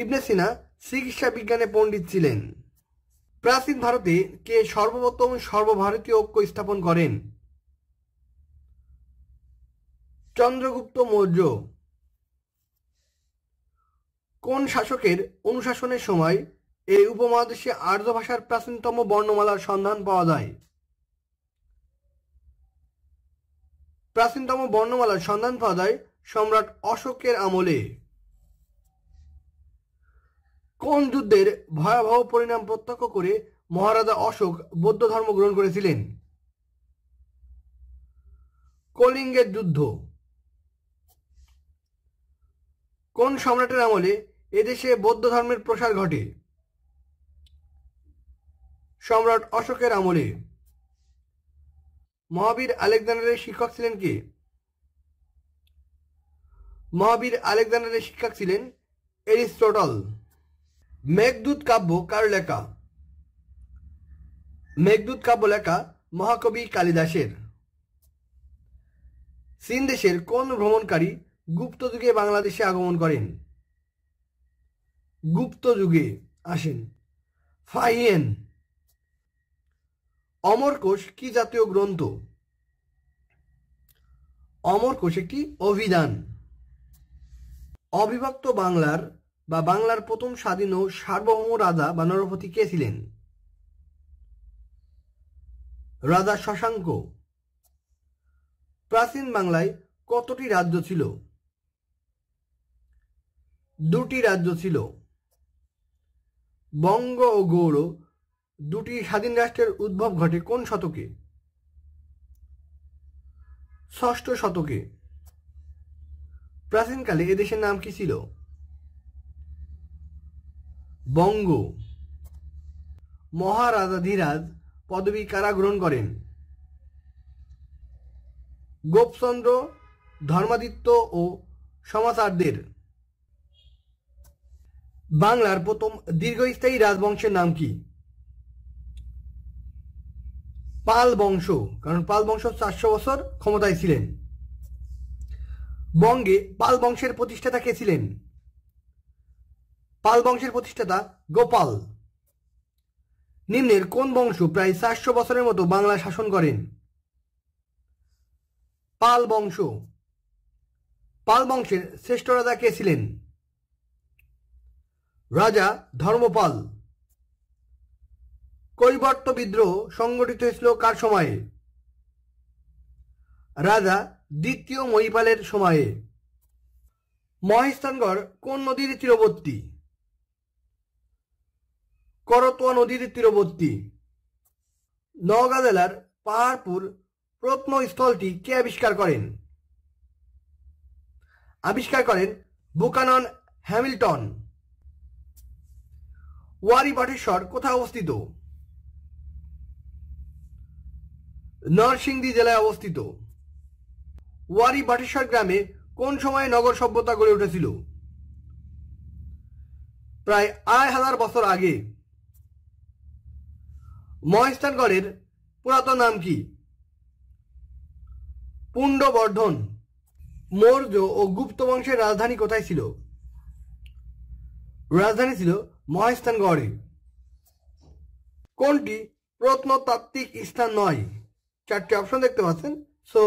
Speaker 1: ইবনে সিনা চিকিৎসা বিজ্ঞানে পণ্ডিত ছিলেন। প্রাচীন ভারতে কে সর্বপ্রথম সর্বভারতীয় ঐক্য স্থাপন করেন? চন্দ্রগুপ্ত মৌর্য। কোন শাসকের অনুশাসনের সময় এই উপমহাদেশে আর্য ভাষার প্রাচীনতম বর্ণমালার সন্ধান পাওয়া যায়? প্রাচীনতম বর্ণমালার সন্ধান পাওয়া যায় সম্রাট অশোকের আমলে। কোন যুদ্ধের ভয়াবহ পরিণাম প্রত্যক্ষ করে মহারাজা অশোক বৌদ্ধ ধর্ম গ্রহণ করেছিলেন? কলিঙ্গের যুদ্ধ। কোন সম্রাটের আমলে এদেশে বৌদ্ধ ধর্মের প্রসার ঘটে? সম্রাট অশোকের আমলে। মহাবীর আলেকজান্ডারের শিক্ষক ছিলেন কে? মহাবীর আলেকজান্ডারের শিক্ষক ছিলেন এরিস্টটল। মেঘদূত কাব্য কার লেখা? মেঘদূত কাব্য লেখা মহাকবি কালিদাসের। চীন দেশের কোন ভ্রমণকারী গুপ্ত যুগে বাংলাদেশে আগমন করেন? গুপ্ত যুগে আসেন ফাহিয়েন। অমরকোষ কি জাতীয় গ্রন্থ? অমরকোষ একটি অভিধান। অবিভক্ত বাংলার বা বাংলার প্রথম স্বাধীন ও সার্বভৌম রাজা বা নরপতি কে ছিলেন? রাজা শশাঙ্ক। প্রাচীন বাংলায় কতটি রাজ্য ছিল? 2টি রাজ্য ছিল। বঙ্গ ও গৌড় দুটি স্বাধীন রাষ্ট্রের উদ্ভব ঘটে কোন শতকে? ষষ্ঠ শতকে। প্রাচীনকালে এদেশের নাম কি ছিল? বঙ্গ। মহারাজাধিরাজ পদবী কারা গ্রহণ করেন? গোপচন্দ্র, ধর্মাদিত্য ও সমাচারদের। বাংলার প্রথম দীর্ঘস্থায়ী রাজবংশের নাম কি? পাল বংশ, কারণ পাল বংশ 400 বছর ক্ষমতায় ছিলেন। বঙ্গে পাল বংশের প্রতিষ্ঠাতা কে ছিলেন? পাল বংশের প্রতিষ্ঠাতা গোপাল। নিম্নের কোন বংশ প্রায় 400 বছরের মতো বাংলা শাসন করেন? পাল বংশ। পাল বংশের শ্রেষ্ঠ রাজা কে ছিলেন? রাজা ধর্মপাল। কৈবর্ত বিদ্রোহ সংগঠিত হয়েছিল কার সময়ে? রাজা দ্বিতীয় মহিপালের সময়ে। মহেস্থানগড় কোন নদীর তীরবর্তী? করতোয়া নদীর তীরবর্তী। নওগাঁ জেলার পাহাড়পুর প্রত্নস্থলটি কে আবিষ্কার করেন? আবিষ্কার করেন বুকানন হ্যামিল্টন। ওয়ারী বটেশ্বর কোথায় অবস্থিত? নরসিংদী জেলায় অবস্থিত। ওয়ারী বটেশ্বর গ্রামে কোন সময়ে নগর সভ্যতা গড়ে উঠেছিল? প্রায় ২৫০০ বছর আগে। মহেস্থানগড়ের পুরাতন নাম কি? পুণ্ড্রবর্ধন। মৌর্য ও গুপ্ত বংশের রাজধানী কোথায় ছিল? রাজধানী ছিল মহেস্থানগড়ে। কোনটি প্রত্নতাত্ত্বিক স্থান নয়? 4টে অপশন দেখতে পাচ্ছেন, সো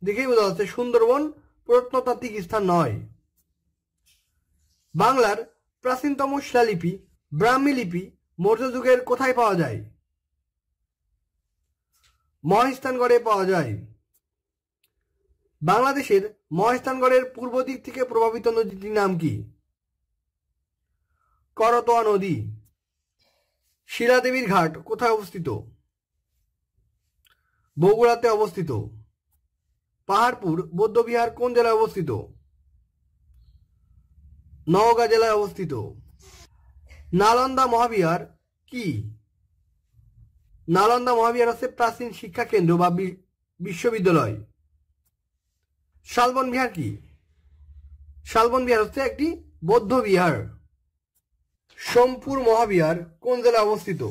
Speaker 1: দেখেই বোঝা যাচ্ছে সুন্দরবন প্রত্নতাত্ত্বিক স্থান নয়। বাংলার প্রাচীনতম শিলালিপি ব্রাহ্মী লিপি মৌর্য যুগের কোথায় পাওয়া যায়? মহেস্থানগড়ে পাওয়া যায়। বাংলাদেশের মহেস্থানগড়ের পূর্ব দিক থেকে প্রভাবিত নদীটির নাম কি? করতোয়া নদী। শিলাদেবীর ঘাট কোথায় অবস্থিত? বগুড়াতে অবস্থিত। পাহাড়পুর বৌদ্ধবিহার কোন জেলায় অবস্থিত? নওগাঁ জেলায় অবস্থিত। নালন্দা মহাবিহার কি? নালন্দা মহাবিহার হচ্ছে প্রাচীন শিক্ষা কেন্দ্র বা বিশ্ববিদ্যালয়। শালবন বিহার কি? শালবন বিহার হচ্ছে একটি বৌদ্ধ বিহার। সোমপুর মহাবিহার কোন জেলায় অবস্থিত?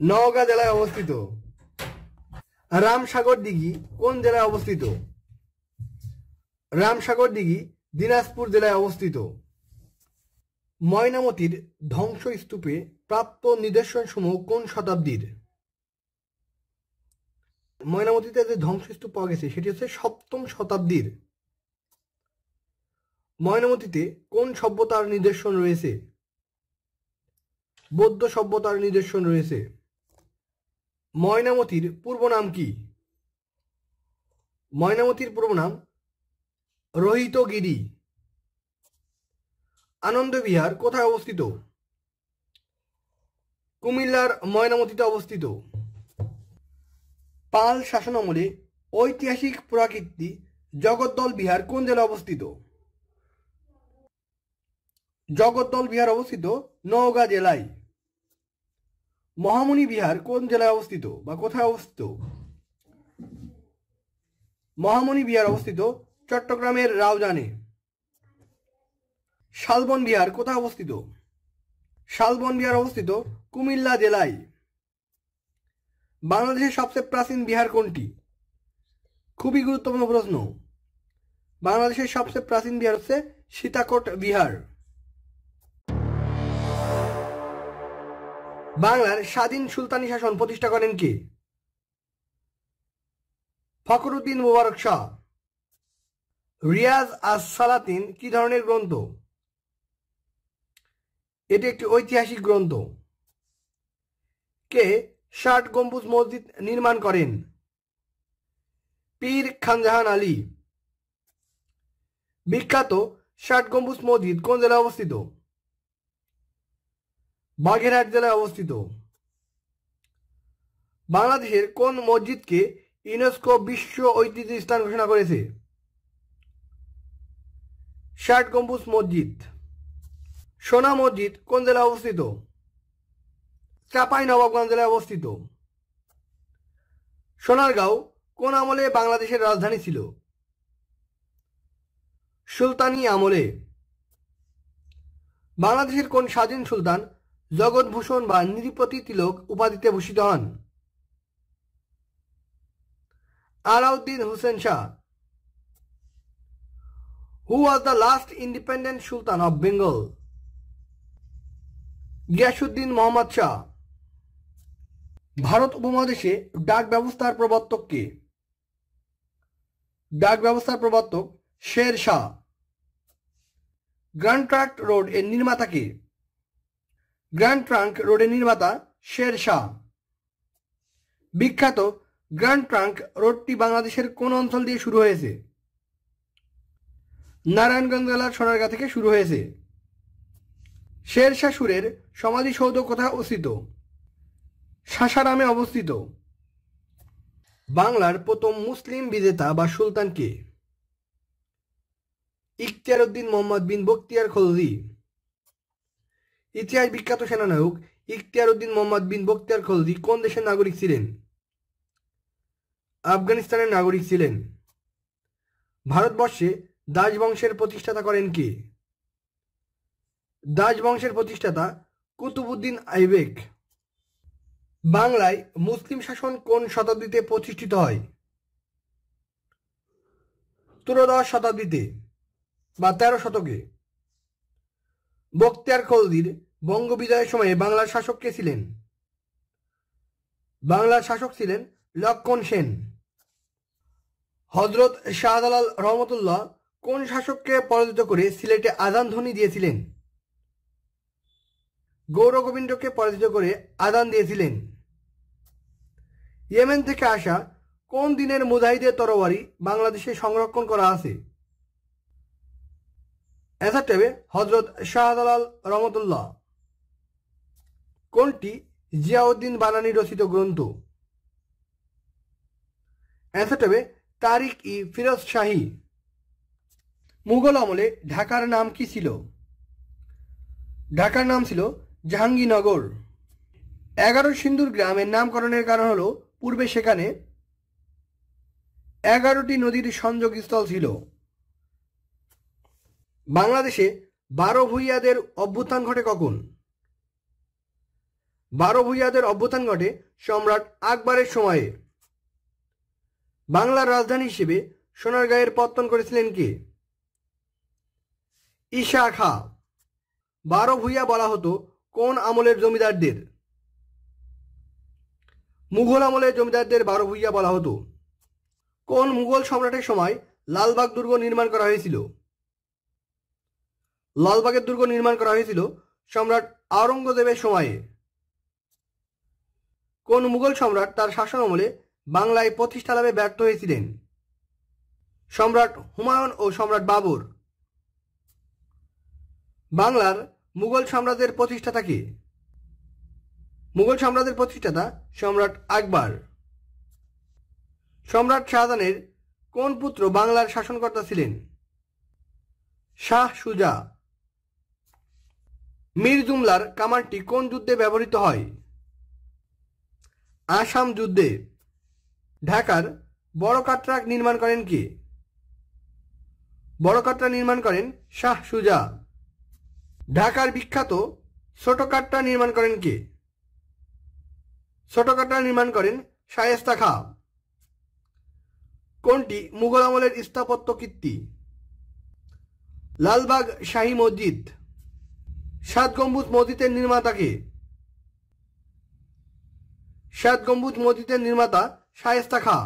Speaker 1: নওগাঁ জেলায় অবস্থিত। রামসাগর দিঘি কোন জেলায় অবস্থিত? রামসাগর দিঘি দিনাজপুর জেলায় অবস্থিত। ময়নামতির ধ্বংসস্তূপে প্রাপ্ত নিদর্শনসমূহ কোন শতাব্দীর? ময়নামতিতে যে ধ্বংসস্তূপ পাওয়া গেছে সেটি হচ্ছে 7ম শতাব্দীর। ময়নামতিতে কোন সভ্যতার নিদর্শন রয়েছে? বৌদ্ধ সভ্যতার নিদর্শন রয়েছে। ময়নামতির পূর্ব নাম কি? ময়নামতির পূর্ব নাম রোহিতগিরি। আনন্দ বিহার কোথায় অবস্থিত? কুমিল্লার ময়নামতিতে অবস্থিত। পাল শাসনামলে ঐতিহাসিক পুরাকীর্তি জগদ্দল বিহার কোন জেলায় অবস্থিত? জগদ্দল বিহার অবস্থিত নওগাঁ জেলায়। মহামুনি বিহার কোন জেলায় অবস্থিত বা কোথায় অবস্থিত? মহামুনি বিহার অবস্থিত চট্টগ্রামের রাউজানে। শালবন বিহার কোথায় অবস্থিত? শালবন বিহার অবস্থিত কুমিল্লা জেলায়। বাংলাদেশের সবচেয়ে প্রাচীন বিহার কোনটি? খুবই গুরুত্বপূর্ণ প্রশ্ন। বাংলাদেশের সবচেয়ে প্রাচীন বিহার হচ্ছে সীতাকোট বিহার। বাংলার স্বাধীন সুলতানি শাসন প্রতিষ্ঠা করেন কে? ফখরুদ্দীন মুবারক শাহ। রিয়াজ আস সালাতিন কি ধরনের গ্রন্থ? এটি একটি ঐতিহাসিক গ্রন্থ। কে ৬০ গম্বুজ মসজিদ নির্মাণ করেন? পীর খানজাহান আলী। বিখ্যাত ৬০ গম্বুজ মসজিদ কোন জেলায় অবস্থিত? বাগেরহাট জেলায় অবস্থিত। বাংলাদেশের কোন মসজিদকে ইউনেস্কো বিশ্ব ঐতিহ্য স্থান ঘোষণা করেছে? ষাট গম্বুজ মসজিদ। সোনা মসজিদ কোন জেলায় অবস্থিত? চাঁপাইনবাবগঞ্জ জেলায় অবস্থিত। সোনারগাঁও কোন আমলে বাংলাদেশের রাজধানী ছিল? সুলতানি আমলে। বাংলাদেশের কোন স্বাধীন সুলতান জগৎভূষণ বা নৃপতি তিলক উপাধিতে ভূষিত হন? Alauddin Hossain Shah. Who was the last independent sultan of Bengal? Ghiyasuddin Mohammad Shah. Bharat উপমহাদেশে ডাক ব্যবস্থার প্রবর্তক কে? ডাক ব্যবস্থার প্রবর্তক Sher Shah. Grand trunk road এর নির্মাতা কে? গ্র্যান্ড ট্রাঙ্ক রোডের নির্মাতা শের শাহ। বিখ্যাত গ্র্যান্ড ট্রাঙ্ক রোডটি বাংলাদেশের কোন অঞ্চল দিয়ে শুরু হয়েছে? নারায়ণগঞ্জ জেলার সোনারগাঁ থেকে শুরু হয়েছে। শের শাহ সুরের সমাধিসৌধ কোথায় অবস্থিত? সাসারামে অবস্থিত। বাংলার প্রথম মুসলিম বিজেতা বা সুলতান কে? ইখতিয়ার উদ্দিন মোহাম্মদ বিন বখতিয়ার খলজি। ইতিহাস বিখ্যাত সেনানায়ক ইখতিয়ার উদ্দিন মোহাম্মদ বিন বখতিয়ার খলজি কোন দেশের নাগরিক ছিলেন? আফগানিস্তানের নাগরিক ছিলেন। ভারতবর্ষে দাস বংশের প্রতিষ্ঠাতা করেন কে? দাস বংশের প্রতিষ্ঠাতা কুতুবউদ্দিন আইবেক। বাংলায় মুসলিম শাসন কোন শতাব্দীতে প্রতিষ্ঠিত হয়? ত্রয়োদশ শতাব্দীতে বা 13 শতকে। বখতিয়ার খলজির বঙ্গবিজয়ের সময়ে বাংলার শাসক কে ছিলেন? বাংলার শাসক ছিলেন লক্ষণ সেন। হযরত শাহজালাল রহমতুল্লাহ কোন শাসককে পরাজিত করে সিলেটে আযান ধ্বনি দিয়েছিলেন? গৌরগোবিন্দকে পরাজিত করে আযান দিয়েছিলেন। ইয়েমেন থেকে আসা কোন দিনের মুজাহিদের তরবারি বাংলাদেশে সংরক্ষণ করা আছে? অ্যান্সার হবে হযরত শাহজালাল রহমতুল্লাহ। কোনটি জিয়াউদ্দিন বানানী রচিত গ্রন্থ? অ্যান্সার হবে তারিখ-ই-ফিরোজ শাহী। মুঘল আমলে ঢাকার নাম কি ছিল? ঢাকার নাম ছিল জাহাঙ্গীরনগর। 11 সিন্ধুর গ্রামের নামকরণের কারণ হলো পূর্বে সেখানে 11টি নদীর সংযোগস্থল ছিল। বাংলাদেশে 12 ভূঁইয়াদের অভ্যুত্থান ঘটে কখন? 12 ভূঁইয়াদের অভ্যুত্থান ঘটে সম্রাট আকবরের সময়ে। বাংলার রাজধানী হিসেবে সোনারগাঁয়ের পত্তন করেছিলেন কে? ঈশা খাঁ। 12 ভূঁইয়া বলা হতো কোন আমলের জমিদারদের? মুঘল আমলের জমিদারদের 12 ভূঁইয়া বলা হতো। কোন মুঘল সম্রাটের সময় লালবাগ দুর্গ নির্মাণ করা হয়েছিল? লালবাগের দুর্গ নির্মাণ করা হয়েছিল সম্রাট আওরঙ্গজেবের সময়ে। কোন মুঘল সম্রাট তার শাসন আমলে বাংলায় প্রতিষ্ঠা লাভে ব্যর্থ হয়েছিলেন? সম্রাট হুমায়ুন ও সম্রাট বাবর। বাংলার মুঘল সাম্রাজ্যের প্রতিষ্ঠাতা কে? মুঘল সাম্রাজ্যের প্রতিষ্ঠাতা সম্রাট আকবর। সম্রাট শাহজাহানের কোন পুত্র বাংলার শাসনকর্তা ছিলেন? শাহ সুজা। মীর জুমলার কামানটি কোন যুদ্ধে ব্যবহৃত হয়? আসাম যুদ্ধে। ঢাকার বড় কাটরা নির্মাণ করেন কে? বড় কাটরা নির্মাণ করেন শাহ সুজা। ঢাকার বিখ্যাত ছোট কাটরা নির্মাণ করেন কে? ছোট কাটরা নির্মাণ করেন শায়েস্তা খাঁ। কোনটি মুঘল আমলের স্থাপত্য কীর্তি? লালবাগ শাহী মসজিদ। 7 গম্বুজ মসজিদের নির্মাতা কে? 7 গম্বুজ মসজিদের নির্মাতা শায়েস্তা খাঁ।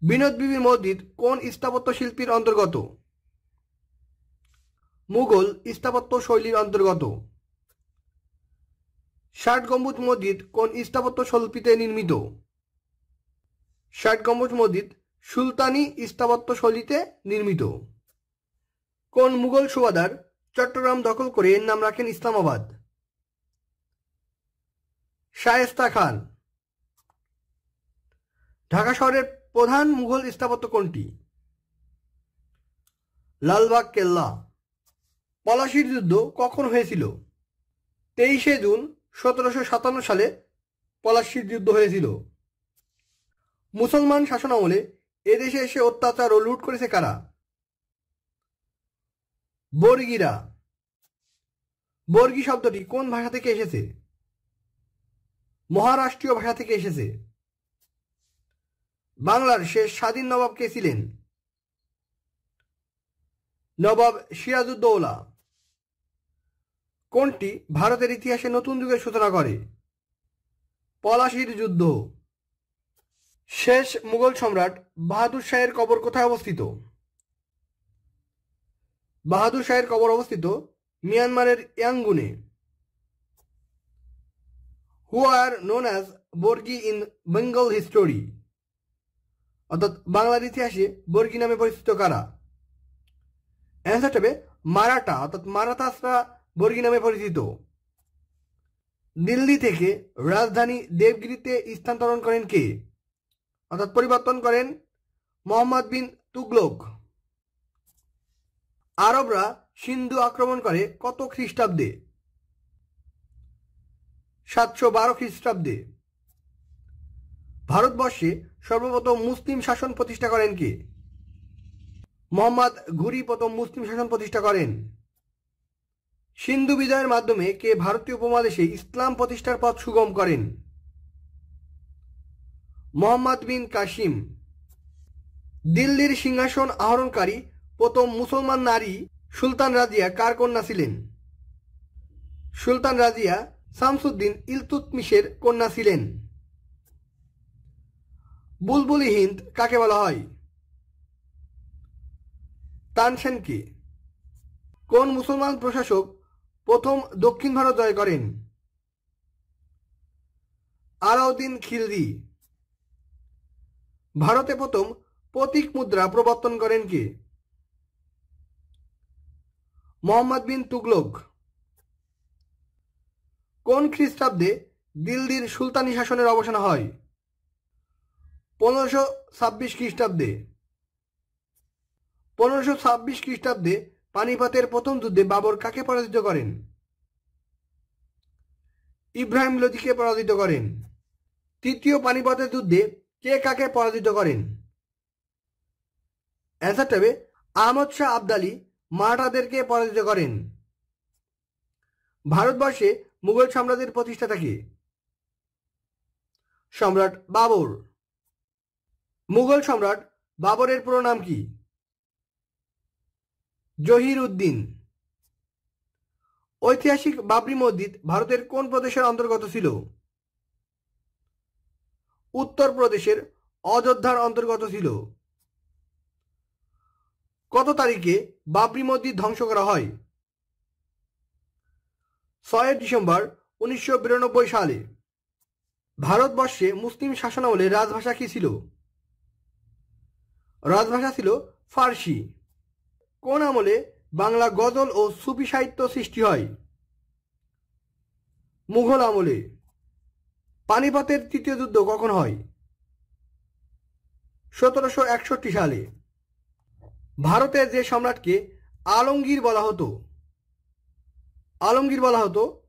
Speaker 1: বিনোদ বিবি মসজিদ কোন স্থাপত্য শিল্পীর অন্তর্গত? মুঘল স্থাপত্য শৈলীর অন্তর্গত। 7 গম্বুজ মসজিদ কোন স্থাপত্য শৈলীতে নির্মিত? 7 গম্বুজ মসজিদ সুলতানি স্থাপত্য শৈলীতে নির্মিত। কোন মুঘল সুবাদার চট্টগ্রাম দখল করে এর নাম রাখেন ইসলামাবাদ? শায়েস্তা খান। ঢাকা শহরের প্রধান মুঘল স্থাপত্য কোনটি? লালবাগ কেল্লা। পলাশীর যুদ্ধ কখন হয়েছিল? 23শে জুন 1757 সালে পলাশীর যুদ্ধ হয়েছিল। মুসলমান শাসনামলে এদেশে এসে অত্যাচার ও লুট করেছে কারা? বর্গীরা। বর্গী শব্দটি কোন ভাষা থেকে এসেছে? মহারাষ্ট্রীয় ভাষা থেকে এসেছে। বাংলার শেষ স্বাধীন নবাব কে ছিলেন? নবাব সিরাজউদ্দৌলা। কোনটি ভারতের ইতিহাসে নতুন যুগের সূচনা করে? পলাশীর যুদ্ধ। শেষ মুঘল সম্রাট বাহাদুর শাহের কবর কোথায় অবস্থিত? বাহাদুর শাহের কবর অবস্থিত মিয়ানমারের ইয়াঙ্গুনে। Who are known as Bargi in Bengal history? অর্থাৎ বাংলার ইতিহাসে বর্গী নামে পরিচিত কারা? অ্যান্সার হবে মারাঠা, অর্থাৎ মারাঠাসরা বর্গী নামে পরিচিত। দিল্লি থেকে রাজধানী দেবগিরিতে স্থানান্তরণ করেন কে? অর্থাৎ পরিবর্তন করেন মোহাম্মদ বিন তুগলক। আরবরা সিন্ধু আক্রমণ করে কত খ্রিস্টাব্দে? 712 খ্রিস্টাব্দে। ভারতবর্ষে সর্বপ্রথম মুসলিম শাসন প্রতিষ্ঠা করেন কে? মোহাম্মদ ঘুরি প্রথম মুসলিম শাসন প্রতিষ্ঠা করেন। সিন্ধু বিজয়ের মাধ্যমে কে ভারতীয় উপমহাদেশে ইসলাম প্রতিষ্ঠার পথ সুগম করেন? মোহাম্মদ বিন কাসিম। দিল্লির সিংহাসন আহরণকারী প্রথম মুসলমান নারী সুলতান রাজিয়া কার কন্যা ছিলেন? সুলতান রাজিয়া শামসুদ্দিন ইলতুৎমিশের কন্যা ছিলেন। বুলবুলি হিন্দ কাকে বলা হয়? তানসেনকে। কোন মুসলমান প্রশাসক প্রথম দক্ষিণ ভারত জয় করেন? আলাউদ্দিন খিলজি। ভারতে প্রথম প্রতীক মুদ্রা প্রবর্তন করেন কে? মোহাম্মদ বিন তুগলক। কোন খ্রিস্টাব্দে দিল্লির সুলতানি শাসনের অবসান হয়? 1526 খ্রিস্টাব্দে। 1526 খ্রিস্টাব্দে পানিপথের প্রথম যুদ্ধে বাবর কাকে পরাজিত করেন? ইব্রাহিম লোদিকে পরাজিত করেন। তৃতীয় পানিপথের যুদ্ধে কে কাকে পরাজিত করেন? অ্যান্সার হবে আহমদ শাহ আবদালী মারাঠাদেরকে পরাজিত করেন। ভারতবর্ষে মুঘল সাম্রাজ্যের প্রতিষ্ঠাতা কে? সম্রাট বাবর। মুঘল সম্রাট বাবরের পুরো নাম কি? জহির উদ্দিন। ঐতিহাসিক বাবরি মসজিদ ভারতের কোন প্রদেশের অন্তর্গত ছিল? উত্তর প্রদেশের অযোধ্যার অন্তর্গত ছিল। কত তারিখে বাবরি মসজিদ ধ্বংস করা হয়? 6 ডিসেম্বর 1992 সালে। ভারতবর্ষে মুসলিম শাসনামলে রাজভাষা কি ছিল? রাজভাষা ছিল ফার্সি। কোন আমলে বাংলা গজল ও সুফি সাহিত্য সৃষ্টি হয়? মুঘল আমলে। পানিপথের তৃতীয় যুদ্ধ কখন হয়? 1761 সালে। ভারতের যে সম্রাটকে আলমগীর বলা হতো? আলমগীর বলা হতো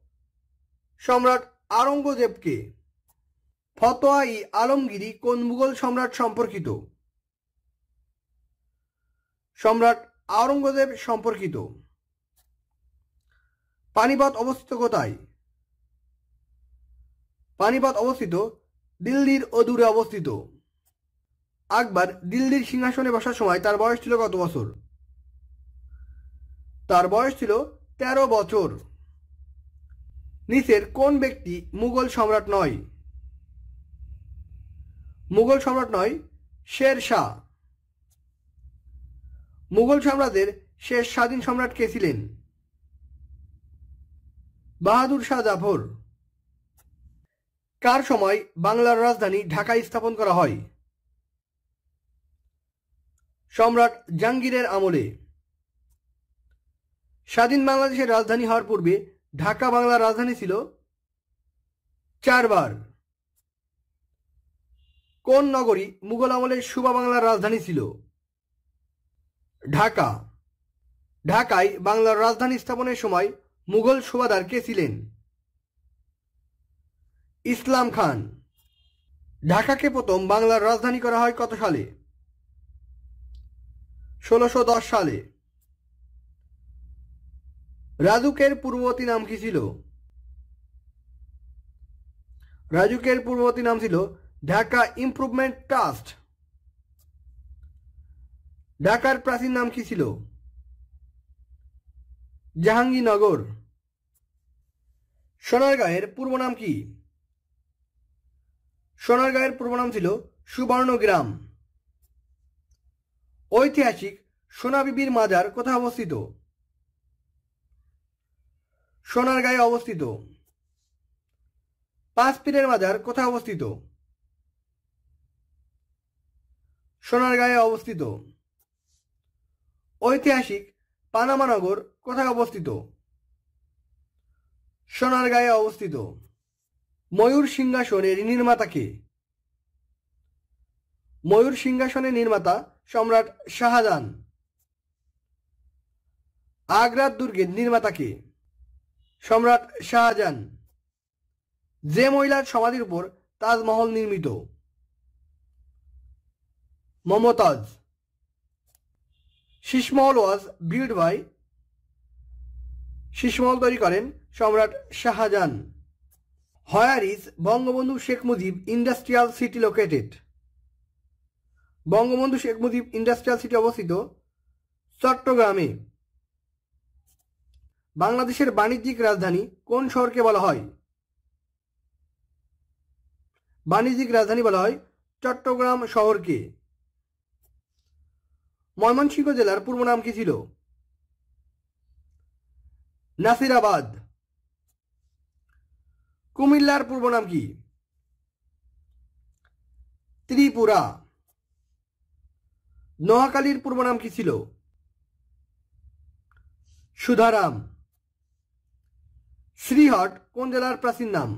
Speaker 1: সম্রাট আওরঙ্গজেবকে। ফতোয়া-ই আলমগীরি কোন মুঘল সম্রাট সম্পর্কিত? সম্রাট আওরঙ্গজেব সম্পর্কিত। পানিপথ অবস্থিত কোথায়? পানিপথ অবস্থিত দিল্লির অদূরে অবস্থিত। আকবর দিল্লির সিংহাসনে বসার সময় তার বয়স ছিল কত বছর? তার বয়স ছিল 13 বছর। নিচের কোন ব্যক্তি মুঘল সম্রাট নয়? মুঘল সম্রাট নয় শের শাহ। মুঘল সাম্রাজ্যের শেষ স্বাধীন সম্রাট কে ছিলেন? বাহাদুর শাহ জাফর। কার সময় বাংলার রাজধানী ঢাকায় স্থাপন করা হয়? সম্রাট জাহাঙ্গীরের আমলে। স্বাধীন বাংলাদেশের রাজধানী হওয়ার পূর্বে ঢাকা বাংলার রাজধানী ছিল 4 বার। কোন নগরী মুঘল আমলে সুবা বাংলার রাজধানী ছিল? ঢাকা। ঢাকায় বাংলার রাজধানী স্থাপনের সময় মুঘল সুবাদার কে ছিলেন? ইসলাম খান। ঢাকাকে প্রথম বাংলার রাজধানী করা হয় কত সালে? 1610 সালে। রাজুকের পূর্ববর্তী নাম কি ছিল? রাজুকের পূর্ববর্তী নাম ছিল ঢাকা ইমপ্রুভমেন্ট ট্রাস্ট। ঢাকার প্রাচীন নাম কি ছিল? জাহাঙ্গীরনগর। সোনারগাঁয়ের পূর্ব নাম কি? সোনারগাঁয়ের পূর্ব নাম ছিল সুবর্ণগ্রাম। ঐতিহাসিক সোনা বিবির মাজার কোথায় অবস্থিত? সোনারগাঁয়ে অবস্থিত। পাঁচ পীরের মাজার কোথায় অবস্থিত? সোনারগাঁয়ে অবস্থিত। ঐতিহাসিক পানামা নগর কোথায় অবস্থিত? সোনারগাঁয়ে অবস্থিত। ময়ূর সিংহাসনের নির্মাতা কে? ময়ূর সিংহাসনের নির্মাতা সম্রাট শাহজাহান। আগ্রার দুর্গের নির্মাতা কে? সম্রাট শাহজাহান। যে মহিলার সমাধির উপর তাজমহল নির্মিত? Mumtaz. Sheesh Mahal was build by? Sheesh Mahal তৈরি করেন সম্রাট Shah Jahan. Where is Bangabandhu Sheikh Mujib industrial city located? Bangabandhu Sheikh Mujib industrial city অবস্থিত চট্টগ্রামে। বাংলাদেশের বাণিজ্যিক রাজধানী কোন শহরকে বলা হয়? বাণিজ্যিক রাজধানী বলা হয় চট্টগ্রাম শহরকে। ময়মনসিংহ জেলার পূর্ব নাম কি ছিল? নাসিরাবাদ। কুমিল্লার পূর্ব নাম কি? ত্রিপুরা। নোয়াখালীর পূর্ব নাম কি ছিল? সুধারাম। শ্রীহট কোন জেলার প্রাচীন নাম?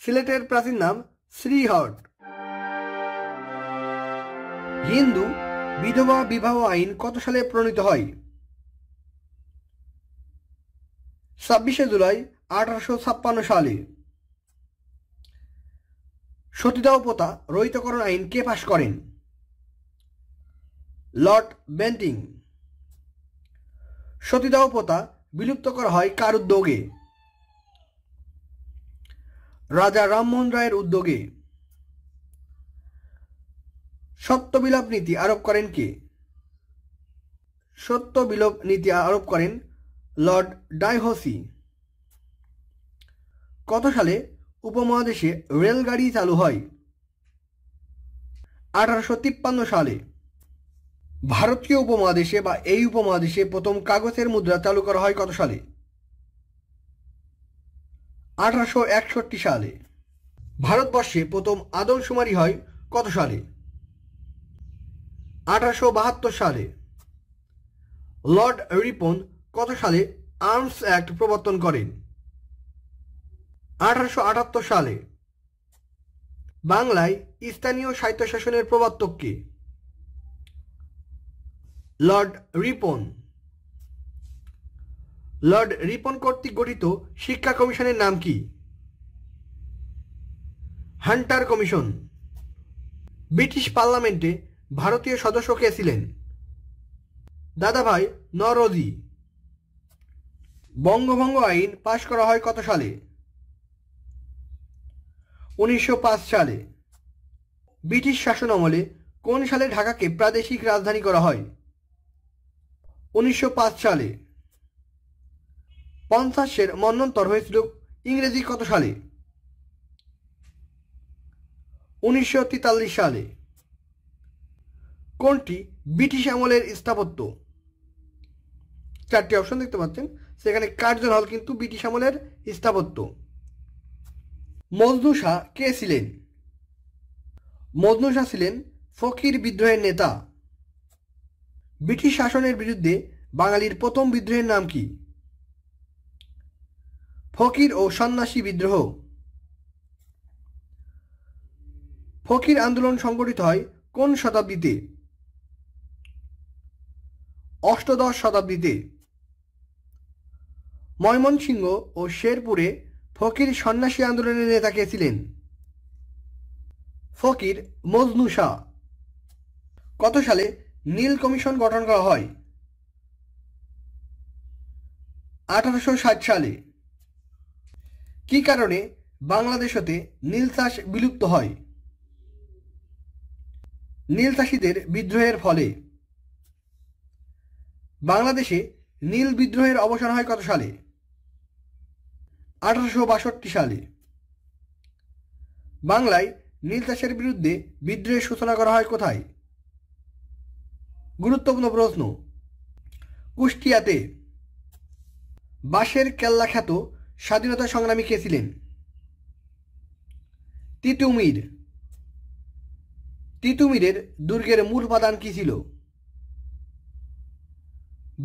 Speaker 1: সিলেটের প্রাচীন নাম শ্রীহট। হিন্দু বিধবা বিবাহ আইন কত সালে প্রণীত হয়? 26শে জুলাই 1856 সালে। সতীদাহ প্রথা রহিতকরণ আইন কে পাশ করেন? Lord Bentinck. সতীদাহ প্রথা বিলুপ্ত করা হয় কার উদ্যোগে? রাজা রামমোহন রায়ের উদ্যোগে। সত্য বিলোপ নীতি আরোপ করেন কে? সত্য বিলোপ নীতি আরোপ করেন লর্ড ডালহৌসি। কত সালে উপমহাদেশে রেলগাড়ি চালু হয়? 1853 সালে। ভারতীয় উপমহাদেশে বা এই উপমহাদেশে প্রথম কাগজের মুদ্রা চালু করা হয় কত সালে? 1861 সালে। ভারতবর্ষে প্রথম আদমশুমারি হয় কত সালে? 1872 সালে। লর্ড রিপন কত সালে আর্মস অ্যাক্ট প্রবর্তন করেন? 1878 সালে। বাংলায় স্থানীয় স্বায়ত্তশাসনের প্রবর্তক কে? লর্ড রিপন। লর্ড রিপন কর্তৃক গঠিত শিক্ষা কমিশনের নাম কি? Hunter commission. ব্রিটিশ পার্লামেন্টে ভারতীয় সদস্য কে ছিলেন? দাদাভাই নওরোজি। বঙ্গভঙ্গ আইন পাশ করা হয় কত সালে? 1905 সালে। ব্রিটিশ শাসন আমলে কোন সালে ঢাকাকে প্রাদেশিক রাজধানী করা হয়? 1905 সালে। 50-এর মন্বন্তর হয়েছিল ইংরেজি কত সালে? 1943 সালে। কোনটি ব্রিটিশ আমলের স্থাপত্য? চারটি অপশন দেখতে পাচ্ছেন, সেখানে কার্জন হল কিন্তু ব্রিটিশ আমলের স্থাপত্য। মজনু শাহ কে ছিলেন? মজনু শাহ ছিলেন ফকির বিদ্রোহের নেতা। ব্রিটিশ শাসনের বিরুদ্ধে বাঙালির প্রথম বিদ্রোহের নাম কি? ফকির ও সন্ন্যাসী বিদ্রোহ। ফকির আন্দোলন সংগঠিত হয় কোন শতাব্দীতে? অষ্টাদশ শতাব্দীতে। ময়মনসিংহ ও শেরপুরে ফকির সন্ন্যাসী আন্দোলনের নেতা কে ছিলেন? ফকির মজনু শাহ। কত সালে নীল কমিশন গঠন করা হয়? 1860 সালে। কি কারণে বাংলাদেশ হতে নীল চাষ বিলুপ্ত হয়? নীল চাষীদের বিদ্রোহের ফলে। বাংলাদেশে নীল বিদ্রোহের অবসান হয় কত সালে? 1862 সালে। বাংলায় নীল চাষের বিরুদ্ধে বিদ্রোহের সূচনা করা হয় কোথায়? গুরুত্বপূর্ণ প্রশ্ন। কুষ্টিয়াতে। বাঁশের কেল্লা খ্যাত স্বাধীনতা সংগ্রামী কে ছিলেন? তিতুমির। তিতুমিরের দুর্গের মূল উপাদান কি ছিল?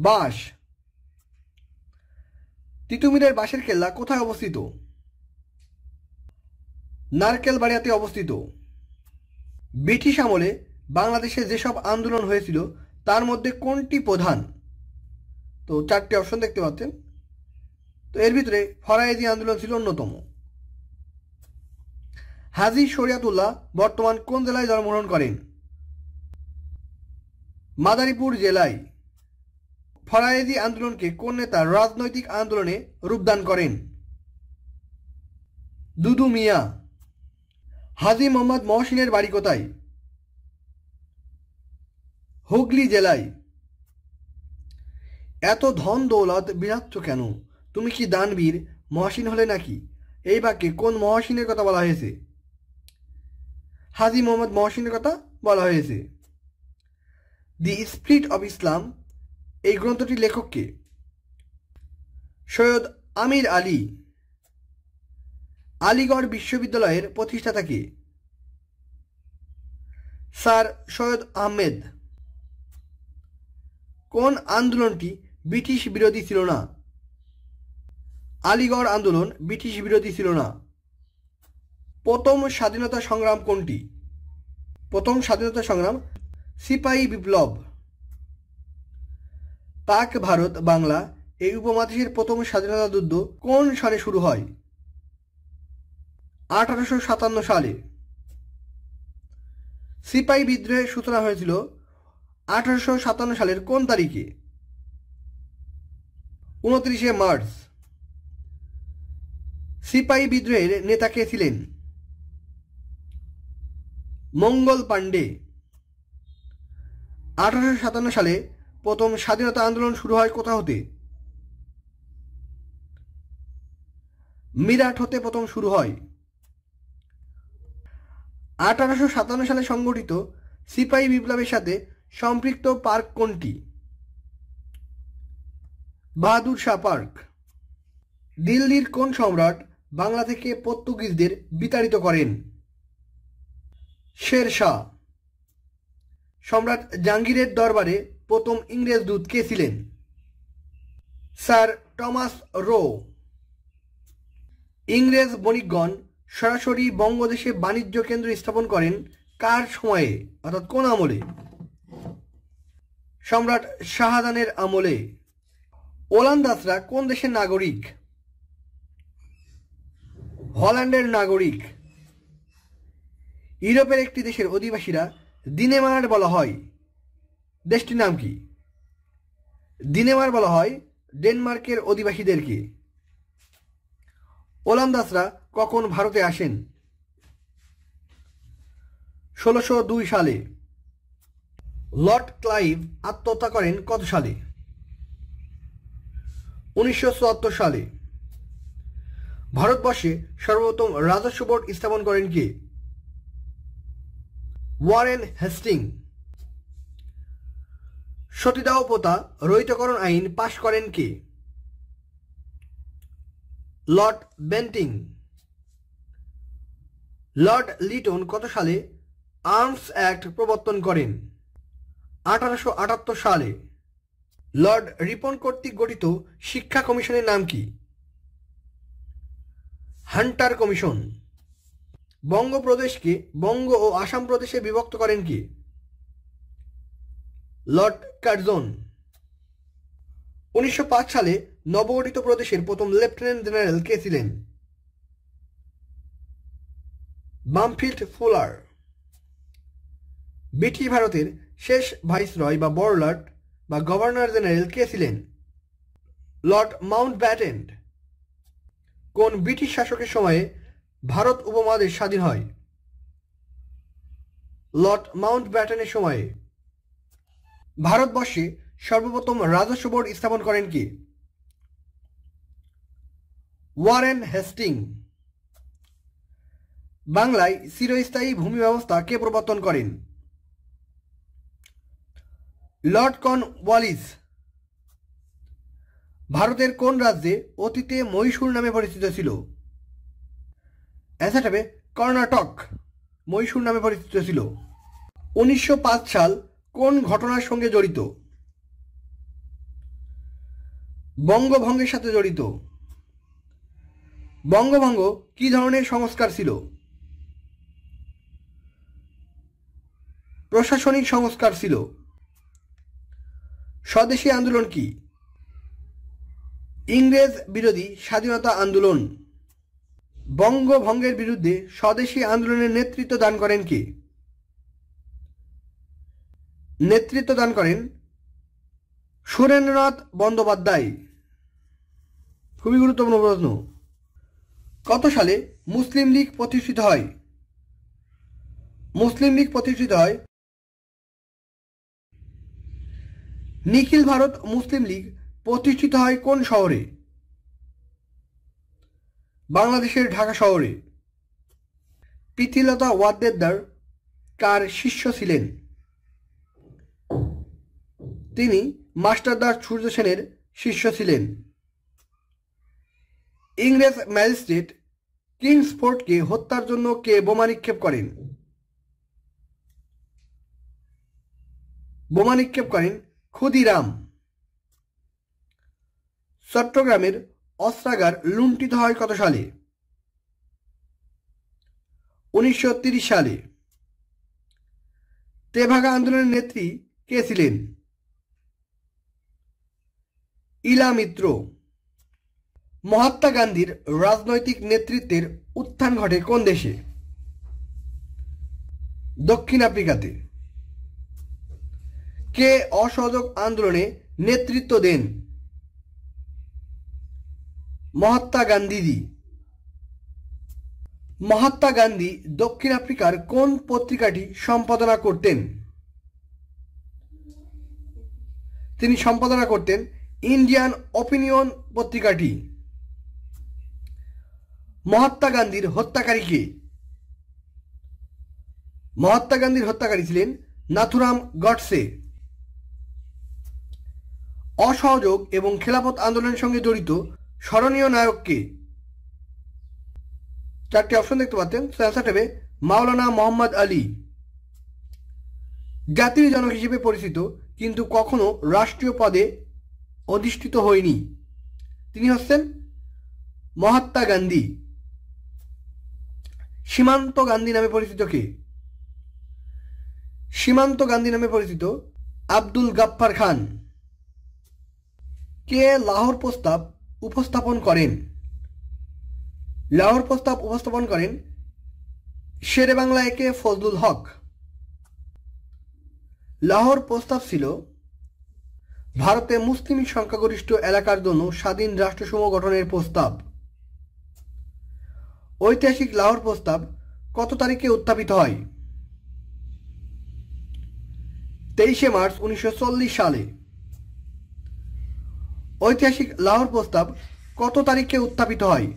Speaker 1: বাঁশ। তিতুমিরের বাঁশের কেল্লা কোথায় অবস্থিত? নারকেলবাড়িয়াতে অবস্থিত। ব্রিটিশ আমলে বাংলাদেশে যেসব আন্দোলন হয়েছিল তার মধ্যে কোনটি প্রধান? তো 4টি অপশন দেখতে পাচ্ছেন। তো এর ভিতরে ফরায়েজি আন্দোলন ছিল অন্যতম। হাজী শরিয়াতুল্লাহ বর্তমান কোন জেলায় জন্মগ্রহণ করেন? মাদারীপুর জেলায়। ফরায়েজি আন্দোলনকে কোন নেতা রাজনৈতিক আন্দোলনে রূপদান করেন? দুদু মিয়া। হাজী মোহাম্মদ মহসিনের বাড়ি কোথায়? হুগলি জেলায়। এত ধন দৌলত বিলাচ্ছ কেন? তুমি কি দানবীর মহসিন হলে নাকি? এই বাক্যে কোন মহসিনের কথা বলা হয়েছে? হাজী মোহাম্মদ মহসিনের কথা বলা হয়েছে। দি স্পিরিট অব ইসলাম এই গ্রন্থটির লেখক কে? সৈয়দ আমির আলী। আলিগড় বিশ্ববিদ্যালয়ের প্রতিষ্ঠাতা কে? স্যার সৈয়দ আহমেদ। কোন আন্দোলনটি ব্রিটিশ বিরোধী ছিল না? আলিগড় আন্দোলন ব্রিটিশ বিরোধী ছিল না। প্রথম স্বাধীনতা সংগ্রাম কোনটি? প্রথম স্বাধীনতা সংগ্রাম সিপাহী বিপ্লব। পাক ভারত বাংলা এই উপমহাদেশের প্রথম স্বাধীনতা যুদ্ধ কোন সালে শুরু হয়? 1857 সালে। সিপাহী বিদ্রোহের সূচনা হয়েছিল 1857 সালের কোন তারিখে? 29 মার্চ। সিপাহী বিদ্রোহের নেতা কে ছিলেন? মঙ্গল পাণ্ডে। 1857 সালে প্রথম স্বাধীনতা আন্দোলন শুরু হয় কোথা হতে? মিরাট হতে প্রথম শুরু হয়। 1857 সালে সংগঠিত সিপাহী বিপ্লবের সাথে সম্পৃক্ত পার্ক কোনটি? বাহাদুর শাহ পার্ক। দিল্লির কোন সম্রাট বাংলা থেকে পর্তুগিজদের বিতাড়িত করেন? শের শাহ। সম্রাট জাহাঙ্গীরের দরবারে প্রথম ইংরেজ দূত কে ছিলেন? Sir Thomas Roe. ইংরেজ বণিকগণ সরাসরি বঙ্গদেশে বাণিজ্য কেন্দ্র স্থাপন করেন কার সময়ে, অর্থাৎ কোন আমলে? সম্রাট শাহজাহানের আমলে। ওলন্দাজরা কোন দেশের নাগরিক? হল্যান্ডের নাগরিক। ইউরোপের একটি দেশের অধিবাসীরা দিনেমার বলা হয়, দেশটির নাম কি? দিনেমার বলা হয় ডেনমার্কের অধিবাসীদেরকে। ওলন্দাজরা কখন ভারতে আসেন? 1602 সালে। লর্ড ক্লাইভ আত্মহত্যা করেন কত সালে? 1974 সালে। ভারতবর্ষে সর্বপ্রথম রাজস্ব বোর্ড স্থাপন করেন কে? Warren Hastings. সতীদাহ প্রথা রহিতকরণ আইন পাশ করেন কে? Lord Bentinck. লর্ড লিটন কত সালে আর্মস অ্যাক্ট প্রবর্তন করেন? 1878 সালে লর্ড রিপন কর্তৃক গঠিত শিক্ষা কমিশনের নাম কি? Hunter commission. বঙ্গপ্রদেশকে বঙ্গ ও আসাম প্রদেশে বিভক্ত করেন কে? Lord Curzon. 1905 সালে নবগঠিত প্রদেশের প্রথম লেফটেন্যান্ট জেনারেল কে ছিলেন? Bampfylde fuller. ব্রিটিশ ভারতের শেষ ভাইসরয় বা বড়লাট বা গভর্নর জেনারেল কে ছিলেন? Lord Mountbatten. কোন ব্রিটিশ শাসকের সময়ে ভারত উপমহাদেশ স্বাধীন হয়? লর্ড মাউন্টব্যাটেনের সময়ে। ভারতবর্ষে সর্বপ্রথম রাজস্ব বোর্ড স্থাপন করেন কে? Warren Hastings. বাংলায় চিরস্থায়ী ভূমি ব্যবস্থা কে প্রবর্তন করেন? Lord Cornwallis. ভারতের কোন রাজ্যে অতীতে মহীশূর নামে পরিচিত ছিল? অ্যান্সার হবে কর্ণাটক। মহীশূর নামে পরিচিত ছিল। 1905 সাল কোন ঘটনার সঙ্গে জড়িত? বঙ্গভঙ্গের সাথে জড়িত। বঙ্গভঙ্গ কি ধরনের সংস্কার ছিল? প্রশাসনিক সংস্কার ছিল। স্বদেশী আন্দোলন কি? ইংরেজ বিরোধী স্বাধীনতা আন্দোলন। বঙ্গভঙ্গের বিরুদ্ধে স্বদেশী আন্দোলনের নেতৃত্ব দান করেন কে? নেতৃত্ব দান করেন সুরেন্দ্রনাথ বন্দ্যোপাধ্যায়। খুবই গুরুত্বপূর্ণ প্রশ্ন। কত সালে মুসলিম লীগ প্রতিষ্ঠিত হয়? মুসলিম লীগ প্রতিষ্ঠিত হয় নিখিল ভারত মুসলিম লীগ প্রতিষ্ঠিত হয় কোন শহরে? বাংলাদেশের ঢাকা শহরে। প্রীতিলতা ওয়াদ্দেদার কার শিষ্য ছিলেন? তিনি মাস্টারদার সূর্য সেনের শিষ্য ছিলেন। ইংরেজ ম্যাজিস্ট্রেট কিংসফোর্ডকে হত্যার জন্য কে বোমা নিক্ষেপ করেন? বোমা নিক্ষেপ করেন ক্ষুদিরাম। চট্টগ্রামের অস্ত্রাগার লুণ্ঠিত হয় কত সালে? 1930 সালে। তেভাগা আন্দোলনের নেত্রী কে ছিলেন? ইলা মিত্র। মহাত্মা গান্ধীর রাজনৈতিক নেতৃত্বের উত্থান ঘটে কোন দেশে? দক্ষিণ আফ্রিকাতে। কে অসহযোগ আন্দোলনে নেতৃত্ব দেন? মহাত্মা গান্ধীজি। মহাত্মা গান্ধী দক্ষিণ আফ্রিকার কোন পত্রিকাটি সম্পাদনা করতেন? তিনি সম্পাদনা করতেন ইন্ডিয়ান ওপিনিয়ন পত্রিকাটি। মহাত্মা গান্ধীর হত্যাকারী কে? মহাত্মা গান্ধীর হত্যাকারী ছিলেন নাথুরাম গডসে। অসহযোগ এবং খেলাফত আন্দোলনের সঙ্গে জড়িত স্মরণীয় নায়ক কে? চারটি অপশন দেখতে পাচ্ছেন, অ্যান্সার হবে মাওলানা মোহাম্মদ আলী। জাতির জনক হিসেবে পরিচিত কিন্তু কখনো রাষ্ট্রীয় পদে অধিষ্ঠিত হয়নি, তিনি হচ্ছেন মহাত্মা গান্ধী। সীমান্ত গান্ধী নামে পরিচিত কে? সীমান্ত গান্ধী নামে পরিচিত আব্দুল গাফফার খান। কে লাহোর প্রস্তাব উপস্থাপন করেন? লাহোর প্রস্তাব উপস্থাপন করেন শেরে বাংলা একে ফজলুল হক। লাহোর প্রস্তাব ছিল ভারতে মুসলিম সংখ্যাগরিষ্ঠ এলাকার জন্য স্বাধীন রাষ্ট্রসমূহ গঠনের প্রস্তাব। ঐতিহাসিক লাহোর প্রস্তাব কত তারিখে উত্থাপিত হয়? 23শে মার্চ 1940 সালে। ঐতিহাসিক লাহোর প্রস্তাব কত তারিখে উত্থাপিত হয়?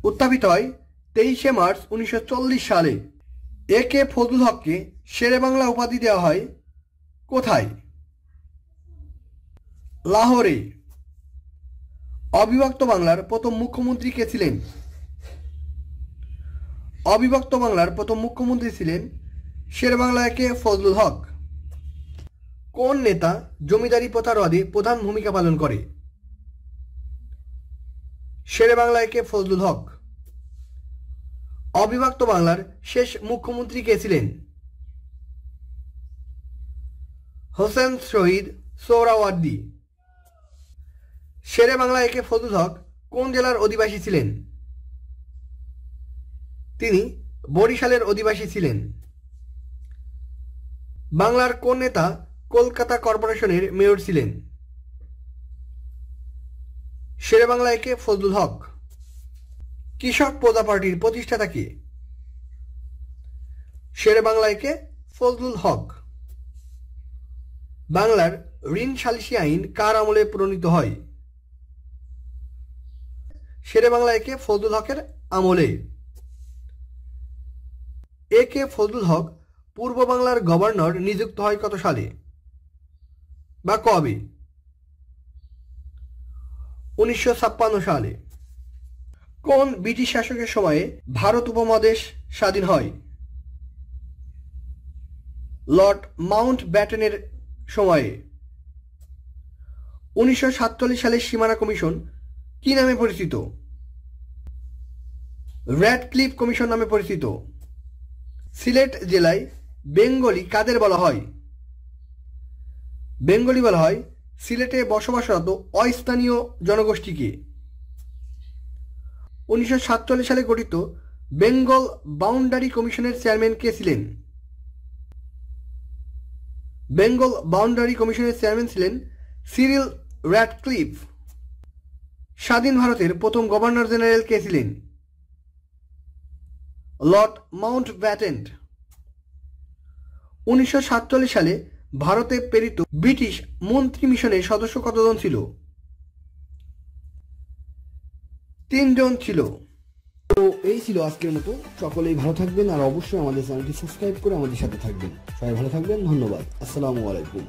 Speaker 1: উত্থাপিত হয় 23শে মার্চ 1940 সালে। এ কে ফজলুল হককে শেরে বাংলা উপাধি দেওয়া হয় কোথায়? লাহোরে। অবিভক্ত বাংলার প্রথম মুখ্যমন্ত্রী কে ছিলেন? অবিভক্ত বাংলার প্রথম মুখ্যমন্ত্রী ছিলেন শেরেবাংলা একে ফজলুল হক। কোন নেতা জমিদারি প্রথা রোধে প্রধান ভূমিকা পালন করে? শেরেবাংলা একে ফজলুল হক। অবিভক্ত বাংলার শেষ মুখ্যমন্ত্রী কে ছিলেন? হোসেন শহীদ সোহরাওয়ার্দী। শেরেবাংলা একে ফজলুল হক কোন জেলার অধিবাসী ছিলেন? তিনি বরিশালের অধিবাসী ছিলেন। বাংলার কোন নেতা কলকাতা কর্পোরেশনের মেয়র ছিলেন? শেরেবাংলা একে ফজলুল হক। কৃষক প্রজা পার্টির প্রতিষ্ঠাতা কে? শেরেবাংলা একে ফজলুল হক। বাংলার ঋণ সালিসি আইন কার আমলে প্রণীত হয়? শেরেবাংলা একে ফজলুল হকের আমলে। এ কে ফজলুল হক পূর্ব বাংলার গভর্নর নিযুক্ত হয় কত সালে বা কবে? 1956 সালে। কোন ব্রিটিশ শাসকের সময়ে ভারত উপমহাদেশ স্বাধীন হয়? লর্ড মাউন্ট ব্যাটেনের সময়ে। 1947 সালের সীমানা কমিশন কি নামে পরিচিত? র্যাডক্লিফ কমিশন নামে পরিচিত। সিলেট জেলায় বেঙ্গলি কাদের বলা হয়? বেঙ্গলি বলা হয় সিলেটে বসবাসরত অস্থানীয় জনগোষ্ঠীকে। 1947 সালে গঠিত বেঙ্গল বাউন্ডারি কমিশনের চেয়ারম্যান কে ছিলেন? বেঙ্গল বাউন্ডারি কমিশনের চেয়ারম্যান ছিলেন সিরিল র্যাডক্লিফ। স্বাধীন ভারতের প্রথম গভর্নর জেনারেল কে ছিলেন? Lord Mount Batten. 1947 সালে ভারতে প্রেরিত ব্রিটিশ মন্ত্রী মিশনের সদস্য কতজন ছিল? 3 জন ছিল। তো এই ছিল আজকের মতো। সকলেই ভালো থাকবেন আর অবশ্যই আমাদের চ্যানেলটি সাবস্ক্রাইব করে আমাদের সাথে থাকবেন। সবাই ভালো থাকবেন। ধন্যবাদ। আসসালামু আলাইকুম।